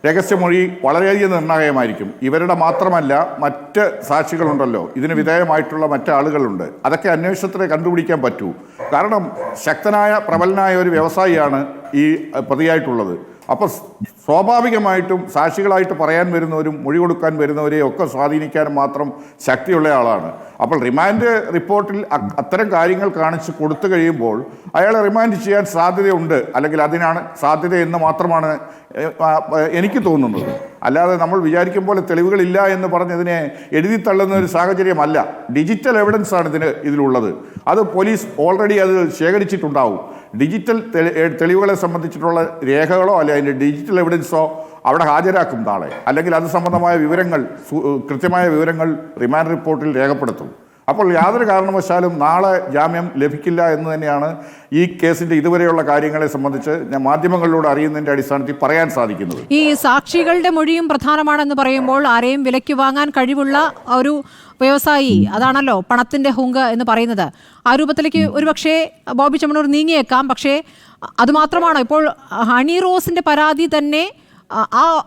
രഹസ്യമൊഴി വളരെയധികം നിർണായകമായിരിക്കും. ഇവരുടെ മാത്രമല്ല, മറ്റ് സാക്ഷികളുണ്ടല്ലോ, ഇതിന് വിധേയമായിട്ടുള്ള മറ്റ് ആളുകളുണ്ട്. അതൊക്കെ അന്വേഷണത്തിന് കണ്ടുപിടിക്കാൻ പറ്റൂ. കാരണം ശക്തനായ പ്രബലനായ ഒരു വ്യവസായിയാണ് ഈ പ്രതിയായിട്ടുള്ളത്. അപ്പോൾ സ്വാഭാവികമായിട്ടും സാക്ഷികളായിട്ട് പറയാൻ വരുന്നവരും മൊഴി കൊടുക്കാൻ വരുന്നവരെയും ഒക്കെ സ്വാധീനിക്കാനും മാത്രം ശക്തിയുള്ള ആളാണ്. അപ്പോൾ റിമാൻഡ് റിപ്പോർട്ടിൽ അത്തരം കാര്യങ്ങൾ കാണിച്ച് കൊടുത്തു കഴിയുമ്പോൾ അയാളെ റിമാൻഡ് ചെയ്യാൻ സാധ്യതയുണ്ട്, അല്ലെങ്കിൽ അതിനാണ് സാധ്യതയെന്ന് മാത്രമാണ് എനിക്ക് തോന്നുന്നത്. അല്ലാതെ നമ്മൾ വിചാരിക്കും പോലെ തെളിവുകളില്ല എന്ന് പറഞ്ഞതിനെ എഴുതി തള്ളുന്ന ഒരു സാഹചര്യമല്ല. ഡിജിറ്റൽ എവിഡൻസ് ആണ് ഇതിലുള്ളത്. അത് പോലീസ് ഓൾറെഡി അത് ശേഖരിച്ചിട്ടുണ്ടാവും. ഡിജിറ്റൽ തെളിവുകളെ സംബന്ധിച്ചിട്ടുള്ള രേഖകളോ അല്ലെ അതിൻ്റെ ഡിജിറ്റൽ എവിഡൻസോ അവിടെ ഹാജരാക്കും നാളെ. അല്ലെങ്കിൽ അത് സംബന്ധമായ വിവരങ്ങൾ, കൃത്യമായ വിവരങ്ങൾ റിമാൻഡ് റിപ്പോർട്ടിൽ രേഖപ്പെടുത്തും. അപ്പോൾ യാതൊരു കാരണവശാലും നാളെ ജാമ്യം ലഭിക്കില്ല എന്ന് തന്നെയാണ് ഈ കേസിൻ്റെ ഇതുവരെയുള്ള കാര്യങ്ങളെ സംബന്ധിച്ച് ഞാൻ മാധ്യമങ്ങളിലൂടെ അറിയുന്നതിൻ്റെ അടിസ്ഥാനത്തിൽ പറയാൻ സാധിക്കുന്നത്. ഈ സാക്ഷികളുടെ മൊഴിയും പ്രധാനമാണെന്ന് പറയുമ്പോൾ ആരെയും വിലയ്ക്ക് വാങ്ങാൻ കഴിവുള്ള ഒരു വ്യവസായി, അതാണല്ലോ പണത്തിൻ്റെ ഹുങ്ക് എന്ന് പറയുന്നത്. ആ രൂപത്തിലേക്ക് ഒരുപക്ഷെ ബോബി ചെമ്മണ്ണൂർ നീങ്ങിയേക്കാം. പക്ഷേ അതുമാത്രമാണോ? ഇപ്പോൾ ഹണി റോസിൻ്റെ പരാതി തന്നെ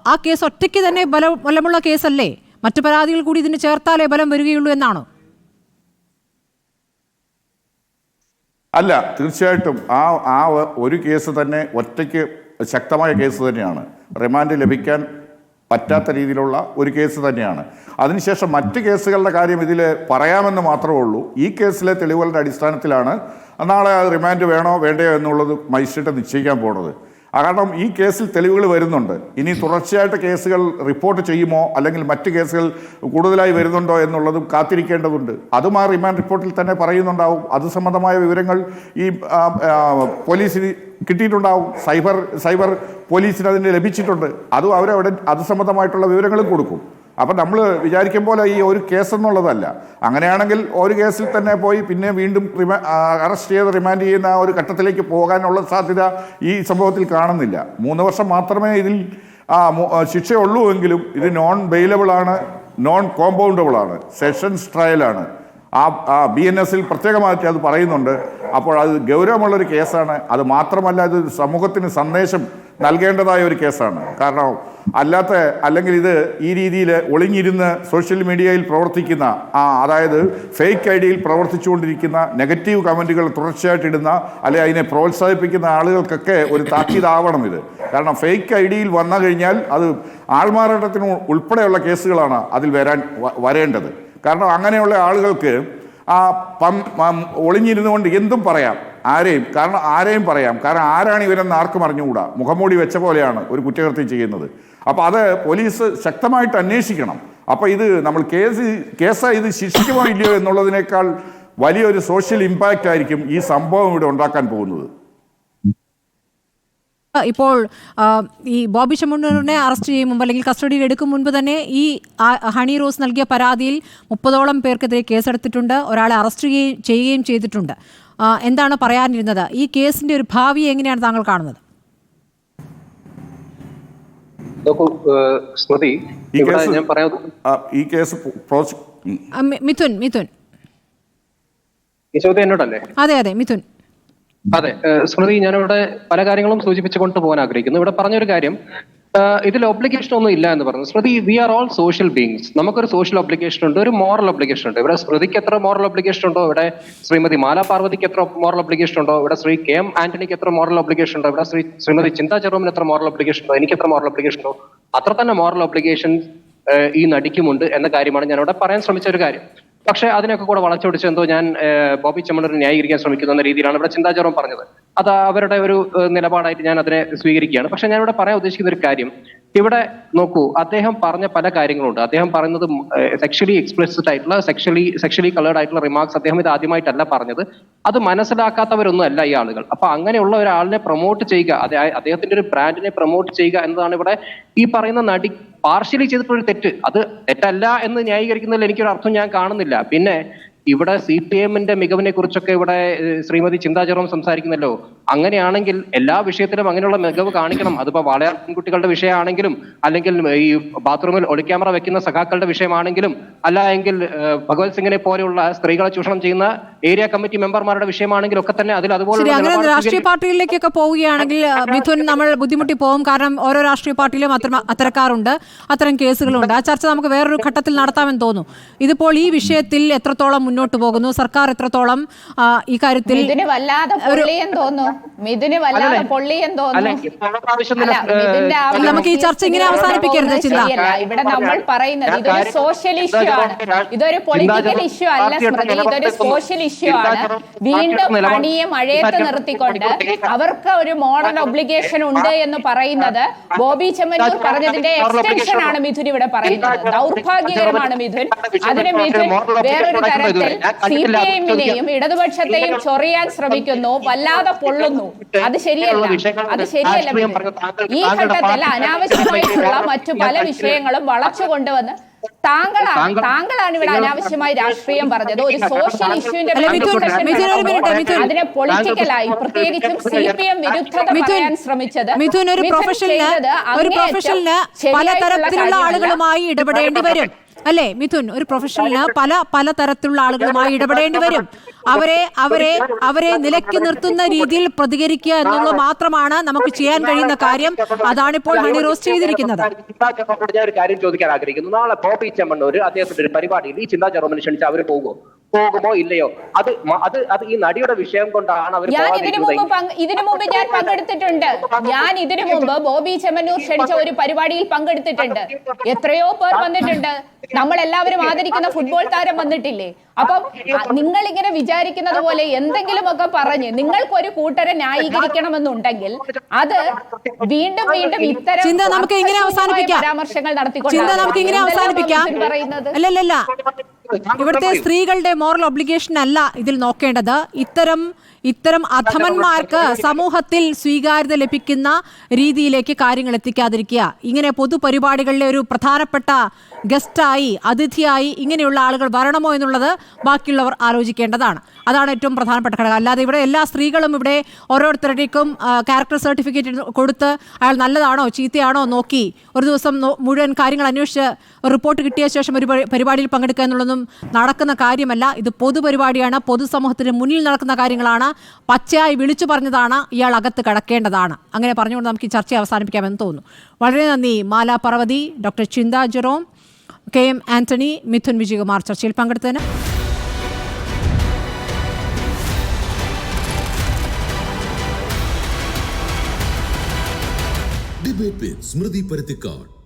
ആ കേസ് ഒറ്റയ്ക്ക് തന്നെ ബലമുള്ള കേസല്ലേ? മറ്റു പരാതികൾ കൂടി ഇതിന് ചേർത്താലേ ബലം വരികയുള്ളൂ എന്നാണോ? അല്ല, തീർച്ചയായിട്ടും ആ ഒരു കേസ് തന്നെ ഒറ്റയ്ക്ക് ശക്തമായ കേസ് തന്നെയാണ്. റിമാൻഡ് ലഭിക്കാൻ പറ്റാത്ത രീതിയിലുള്ള ഒരു കേസ് തന്നെയാണ്. അതിനുശേഷം മറ്റ് കേസുകളുടെ കാര്യം ഇതിൽ പറയാമെന്ന് മാത്രമേ ഉള്ളൂ. ഈ കേസിലെ തെളിവുകളുടെ അടിസ്ഥാനത്തിലാണ് നാളെ റിമാൻഡ് വേണോ വേണ്ടയോ എന്നുള്ളത് മജിസ്ട്രേറ്റ് നിശ്ചയിക്കാൻ പോകുന്നത്. കാരണം ഈ കേസിൽ തെളിവുകൾ വരുന്നുണ്ട്. ഇനി തുടർച്ചയായിട്ട് കേസുകൾ റിപ്പോർട്ട് ചെയ്യുമോ അല്ലെങ്കിൽ മറ്റ് കേസുകൾ കൂടുതലായി വരുന്നുണ്ടോ എന്നുള്ളതും കാത്തിരിക്കേണ്ടതുണ്ട്. അതും ആ റിമാൻഡ് റിപ്പോർട്ടിൽ തന്നെ പറയുന്നുണ്ടാവും. അത് സംബന്ധമായ വിവരങ്ങൾ ഈ പോലീസിന് കിട്ടിയിട്ടുണ്ടാവും. സൈബർ പോലീസിന് അതിന് ലഭിച്ചിട്ടുണ്ട്. അതും അവരവിടെ അത് സംബന്ധമായിട്ടുള്ള വിവരങ്ങളും കൊടുക്കും. അപ്പം നമ്മൾ വിചാരിക്കും പോലെ ഈ ഒരു കേസെന്നുള്ളതല്ല. അങ്ങനെയാണെങ്കിൽ ഒരു കേസിൽ തന്നെ പോയി പിന്നെ വീണ്ടും അറസ്റ്റ് ചെയ്ത് റിമാൻഡ് ചെയ്യുന്ന ഒരു ഘട്ടത്തിലേക്ക് പോകാനുള്ള സാധ്യത ഈ സംഭവത്തിൽ കാണുന്നില്ല. 3 വർഷം മാത്രമേ ഇതിൽ ശിക്ഷയുള്ളൂ എങ്കിലും ഇത് നോൺ ബെയിലബിൾ ആണ്, നോൺ കോമ്പൗണ്ടബിൾ ആണ്, സെഷൻസ് ട്രയലാണ്. BNS-ൽ പ്രത്യേകമായിട്ട് അത് പറയുന്നുണ്ട്. അപ്പോൾ അത് ഗൗരവമുള്ളൊരു കേസാണ്. അത് മാത്രമല്ല, ഇത് സമൂഹത്തിന് സന്ദേശം നൽകേണ്ടതായ ഒരു കേസാണ്. കാരണം അല്ലെങ്കിൽ ഇത് ഈ രീതിയിൽ ഒളിഞ്ഞിരുന്ന് സോഷ്യൽ മീഡിയയിൽ പ്രവർത്തിക്കുന്ന അതായത് ഫേക്ക് ഐഡിയിൽ പ്രവർത്തിച്ചുകൊണ്ടിരിക്കുന്ന നെഗറ്റീവ് കമൻറ്റുകൾ തുടർച്ചയായിട്ടിടുന്ന അല്ലെങ്കിൽ അതിനെ പ്രോത്സാഹിപ്പിക്കുന്ന ആളുകൾക്കൊക്കെ ഒരു താക്കീതാവണം ഇത്. കാരണം ഫേക്ക് ഐഡിയിൽ വന്നു കഴിഞ്ഞാൽ അത് ആൾമാറാട്ടത്തിന് ഉൾപ്പെടെയുള്ള കേസുകളാണ് അതിൽ വരേണ്ടത്. കാരണം അങ്ങനെയുള്ള ആളുകൾക്ക് ഒളിഞ്ഞിരുന്നു കൊണ്ട് എന്തും പറയാം, ആരെയും പറയാം. കാരണം ആരാണ് ഇവരെന്ന് ആർക്കും അറിഞ്ഞുകൂടാ. മുഖംമൂടി വെച്ച പോലെയാണ് ഒരു കുറ്റകൃത്യം ചെയ്യുന്നത്. അപ്പോൾ അത് പോലീസ് ശക്തമായിട്ട് അന്വേഷിക്കണം. അപ്പോൾ ഇത് നമ്മൾ കേസ് ഇത് ശിക്ഷിക്കുമോ ഇല്ലയോ എന്നുള്ളതിനേക്കാൾ വലിയൊരു സോഷ്യൽ ഇമ്പാക്റ്റ് ആയിരിക്കും ഈ സംഭവം ഇവിടെ ഉണ്ടാക്കാൻ പോകുന്നത്. ഇപ്പോൾ ഈ ബോബി ചെമ്മണ്ണൂരിനെ അറസ്റ്റ് ചെയ്യും മുമ്പ് അല്ലെങ്കിൽ കസ്റ്റഡിയിൽ എടുക്കും മുൻപ് തന്നെ ഈ ഹണി റോസ് നൽകിയ പരാതിയിൽ 30ഓളം പേർക്കെതിരെ കേസെടുത്തിട്ടുണ്ട്, ഒരാളെ അറസ്റ്റ് ചെയ്യുകയും ചെയ്തിട്ടുണ്ട്. എന്താണ് പറയാനിരുന്നത്? ഈ കേസിന്റെ ഒരു ഭാവി എങ്ങനെയാണ് താങ്കൾ കാണുന്നത്? സ്മൃതി, ഞാൻ പറയാം, ഈ കേസ് മിഥുൻ ഈ ചോദ്യം എന്നോടല്ലേ? അതെ മിഥുൻ. അതെ സ്മൃതി, ഞാനിവിടെ പല കാര്യങ്ങളും സൂചിപ്പിച്ചുകൊണ്ട് പോകാൻ ആഗ്രഹിക്കുന്നു. ഇവിടെ പറഞ്ഞൊരു കാര്യം, ഇതിൽ ഒബ്ലിഗേഷൻ ഒന്നും ഇല്ല എന്ന് പറഞ്ഞു. Smriti, we are all social beings. നമുക്കൊരു സോഷ്യൽ ഒബ്ലിഗേഷൻ ഉണ്ട്, ഒരു മോറൽ ഒബ്ലിഗേഷൻ ഉണ്ട്. ഇവിടെ സ്മൃതിക്ക് എത്ര മോറൽ ഒബ്ലിഗേഷൻ ഉണ്ടോ, ഇവിടെ ശ്രീമതി മാല പാർവതിക്ക് എത്ര മോറൽ ഒബ്ലിഗേഷൻ ഉണ്ടോ, ഇവിടെ ശ്രീ കെ എം ആന്റണിക്ക് എത്ര മോറൽ ഒബ്ലിഗേഷൻ ഉണ്ടോ, ഇവിടെ ശ്രീമതി ചിന്താ ചെറുമിന് എത്ര മോറൽ ഒബ്ലിഗേഷൻ ഉണ്ടോ, എനിക്ക് എത്ര മോറൽ ഒബ്ലിഗേഷൻ ഉണ്ടോ, അത്ര തന്നെ മോറൽ ഒബ്ലിഗേഷൻ ഈ നടിക്കുമുണ്ട് എന്ന കാര്യമാണ് ഞാനിവിടെ പറയാൻ ശ്രമിച്ച ഒരു കാര്യം. പക്ഷെ അതിനൊക്കെ കൂടെ വളച്ചൊടിച്ച് എന്തോ ഞാൻ ബോബി ചെമ്മണ്ണൂരിനെ ന്യായീകരിക്കാൻ ശ്രമിക്കുന്ന എന്ന രീതിയിലാണ് ഇവിടെ ചിന്താ ചെറും പറഞ്ഞത്. അത് അവരുടെ ഒരു നിലപാടായിട്ട് ഞാൻ അതിനെ സ്വീകരിക്കുകയാണ്. പക്ഷെ ഞാനിവിടെ പറയാൻ ഉദ്ദേശിക്കുന്ന ഒരു കാര്യം, ഇവിടെ നോക്കൂ, അദ്ദേഹം പറഞ്ഞ പല കാര്യങ്ങളുണ്ട്. അദ്ദേഹം പറയുന്നത് സെക്ഷലി എക്സ്പ്ലിസിറ്റ് ആയിട്ടുള്ള സെക്ഷലി കളേർഡ് ആയിട്ടുള്ള റിമാർക്സ് അദ്ദേഹം ഇത് ആദ്യമായിട്ടല്ല പറഞ്ഞത്. അത് മനസ്സിലാക്കാത്തവരൊന്നും അല്ല ഈ ആളുകൾ. അപ്പൊ അങ്ങനെയുള്ള ഒരാളിനെ പ്രൊമോട്ട് ചെയ്യുക, അദ്ദേഹത്തിന്റെ ഒരു ബ്രാൻഡിനെ പ്രൊമോട്ട് ചെയ്യുക എന്നതാണ് ഇവിടെ ഈ പറയുന്ന നടി പാർഷ്യലി ചെയ്തിട്ടുള്ള തെറ്റ്. അത് തെറ്റല്ല എന്ന് ന്യായീകരിക്കുന്നതിൽ എനിക്കൊരു അർത്ഥം ഞാൻ കാണുന്നില്ല. പിന്നെ ഇവിടെ CPM-ന്റെ മികവിനെ കുറിച്ചൊക്കെ ഇവിടെ ശ്രീമതി ചിന്താ ചെറും സംസാരിക്കുന്നല്ലോ. അങ്ങനെയാണെങ്കിൽ എല്ലാ വിഷയത്തിലും അങ്ങനെയുള്ള മികവ് കാണിക്കണം. അതിപ്പോ വാളയാർ പെൺകുട്ടികളുടെ വിഷയമാണെങ്കിലും, അല്ലെങ്കിൽ ഈ ബാത്റൂമിൽ ഒളിക്യാമറ വെക്കുന്ന സഖാക്കളുടെ വിഷയമാണെങ്കിലും, അല്ല എങ്കിൽ ഭഗവത് സിംഗിനെ പോലെയുള്ള സ്ത്രീകളെ ചൂഷണം ചെയ്യുന്ന ഏരിയ കമ്മിറ്റി മെമ്പർമാരുടെ വിഷയമാണെങ്കിലും ഒക്കെ തന്നെ അതിൽ അതുപോലെ അങ്ങനെ രാഷ്ട്രീയ പാർട്ടികളിലേക്കൊക്കെ പോവുകയാണെങ്കിൽ മിഥുൻ, നമ്മൾ ബുദ്ധിമുട്ടി പോകും. കാരണം ഓരോ രാഷ്ട്രീയ പാർട്ടിയിലും അത്തരക്കാരുണ്ട്, അത്തരം കേസുകളുണ്ട്. ആ ചർച്ച നമുക്ക് വേറൊരു ഘട്ടത്തിൽ നടത്താമെന്ന് തോന്നുന്നു. ഇതിപ്പോൾ ഈ വിഷയത്തിൽ എത്രത്തോളം മുന്നോട്ട് പോകുന്നു, സർക്കാർ എത്രത്തോളം ഈ കാര്യത്തിൽ നമുക്ക് ഈ ചർച്ച ഇങ്ങനെ അവസാനിപ്പിക്കരുത്. ചിന്ത, ഇവിടെ നമ്മൾ പറയുന്നത് ഇതൊരു സോഷ്യൽ ഇഷ്യൂ ആണ്, ഇതൊരു പൊളിറ്റിക്കൽ ഇഷ്യൂ അല്ല സ്മൃതി, ഇതൊരു സോഷ്യൽ ഇഷ്യൂ ആണ്. വീണ്ടും പണിയെ മഴയത്ത് നിർത്തിക്കൊണ്ട് അവർക്ക് ഒരു മോറൽ ഒബ്ലിഗേഷൻ ഉണ്ട് എന്ന് പറയുന്നത് ബോബി ചെമ്മന്നൂർ പറഞ്ഞതിന്റെ എക്സ്റ്റൻഷൻ ആണ് മിഥുൻ ഇവിടെ പറയുന്നത്. ദൗർഭാഗ്യകരമാണ് മിഥുൻ. അതിന് മിഥുൻ വേറൊരു തരത്തിൽ CPM-നെയും ഇടതുപക്ഷത്തെയും ചൊറിയാൻ ശ്രമിക്കുന്നു, വല്ലാതെ പൊള്ളുന്നു. അത് ശരിയല്ല. ഈ ഘട്ടത്തിൽ അനാവശ്യമായിട്ടുള്ള മറ്റു പല വിഷയങ്ങളും വളച്ചു കൊണ്ടുവന്ന് താങ്കളാണ് ഇവിടെ അനാവശ്യമായി രാഷ്ട്രീയം പറഞ്ഞത്. ഒരു സോഷ്യൽ ഇഷ്യൂവിന്റെ അതിനെ പൊളിറ്റിക്കലായി, പ്രത്യേകിച്ചും CPM വിരുദ്ധത പറയാൻ ശ്രമിച്ചത്. ഒരു പ്രൊഫഷണലിന് പലതരത്തിലുള്ള ആളുകളുമായി ഇടപെടേണ്ടി വരും അല്ലേ മിഥുൻ? ഒരു പ്രൊഫഷണലിന് പലതരത്തിലുള്ള ആളുകളുമായി ഇടപെടേണ്ടി വരും. അവരെ നിലയ്ക്ക് നിർത്തുന്ന രീതിയിൽ പ്രതികരിക്കുക എന്നുള്ളത് മാത്രമാണ് നമുക്ക് ചെയ്യാൻ കഴിയുന്ന കാര്യം. അതാണിപ്പോൾ ഹണി റോസ് ചെയ്തിരിക്കുന്നത്. ഞാൻ ഒരു കാര്യം ചോദിക്കാൻ ആഗ്രഹിക്കുന്നു. നാളെ ബോബി ചെമ്മണ്ണൂർ അദ്ദേഹത്തിന്റെ ഒരു പരിപാടിയിൽ ഈ ചിന്താ ചെറുമനെ ക്ഷണിച്ച് അവർ പോകുമോ ഇല്ലയോ? അത് ഈ നടിയുടെ വിഷയം കൊണ്ടാണ് അവർ. ഇതിനു മുമ്പ് ഞാൻ പങ്കെടുത്തിട്ടുണ്ട്. ഞാൻ ഇതിനു മുമ്പ് ബോബി ചെമ്മണ്ണൂർ ക്ഷണിച്ച ഒരു പരിപാടിയിൽ പങ്കെടുത്തിട്ടുണ്ട്. എത്രയോ പേർ വന്നിട്ടുണ്ട്. നമ്മൾ എല്ലാവരും ആദരിക്കുന്ന ഫുട്ബോൾ താരം വന്നിട്ടില്ലേ? അപ്പം നിങ്ങൾ ഇങ്ങനെ വിചാരിക്കുന്നത് പോലെ എന്തെങ്കിലുമൊക്കെ പറഞ്ഞ് നിങ്ങൾക്കൊരു കൂട്ടരെ ന്യായീകരിക്കണമെന്നുണ്ടെങ്കിൽ അത് വീണ്ടും ഇത്തരം പരാമർശങ്ങൾ നടത്തിക്കൊണ്ട് പറയുന്നത്. അല്ലല്ല, ഇവിടുത്തെ സ്ത്രീകളുടെ മോറൽ ഒബ്ലിഗേഷൻ അല്ല ഇതിൽ നോക്കേണ്ടത്. ഇത്തരം അധമന്മാർക്ക് സമൂഹത്തിൽ സ്വീകാര്യത ലഭിക്കുന്ന രീതിയിലേക്ക് കാര്യങ്ങൾ എത്തിക്കാതിരിക്കുക. ഇങ്ങനെ പൊതുപരിപാടികളിലെ ഒരു പ്രധാനപ്പെട്ട ഗസ്റ്റായി, അതിഥിയായി ഇങ്ങനെയുള്ള ആളുകൾ വരണമോ എന്നുള്ളത് ബാക്കിയുള്ളവർ ആലോചിക്കേണ്ടതാണ്. അതാണ് ഏറ്റവും പ്രധാനപ്പെട്ട ഘടകം. അല്ലാതെ ഇവിടെ എല്ലാ സ്ത്രീകളും ഇവിടെ ഓരോരുത്തരുടെയും ക്യാരക്ടർ സർട്ടിഫിക്കറ്റ് കൊടുത്ത് അയാൾ നല്ലതാണോ ചീത്തയാണോ നോക്കി ഒരു ദിവസം മുഴുവൻ കാര്യങ്ങൾ അന്വേഷിച്ച് റിപ്പോർട്ട് കിട്ടിയ ശേഷം ഒരു പരിപാടിയിൽ പങ്കെടുക്കുക എന്നുള്ളതൊന്നും നടക്കുന്ന കാര്യമല്ല. ഇത് പൊതുപരിപാടിയാണ്, പൊതുസമൂഹത്തിന് മുന്നിൽ നടക്കുന്ന കാര്യങ്ങളാണ്. പച്ചയായി വിളിച്ചു പറഞ്ഞതാണ്, ഇയാൾ അകത്ത് കടക്കേണ്ടതാണ്. അങ്ങനെ പറഞ്ഞുകൊണ്ട് നമുക്ക് ഈ ചർച്ച അവസാനിപ്പിക്കാമെന്ന് തോന്നുന്നു. വളരെ നന്ദി മാല പാർവതി, ഡോക്ടർ ചിന്താ ജെറോം, KM ആന്റണി, മിഥുൻ വിജയകുമാർ ചർച്ചയിൽ പങ്കെടുത്തതിന്. ഡിബേറ്റ് വിത്ത് സ്മൃതി പരുത്തിക്കാട്.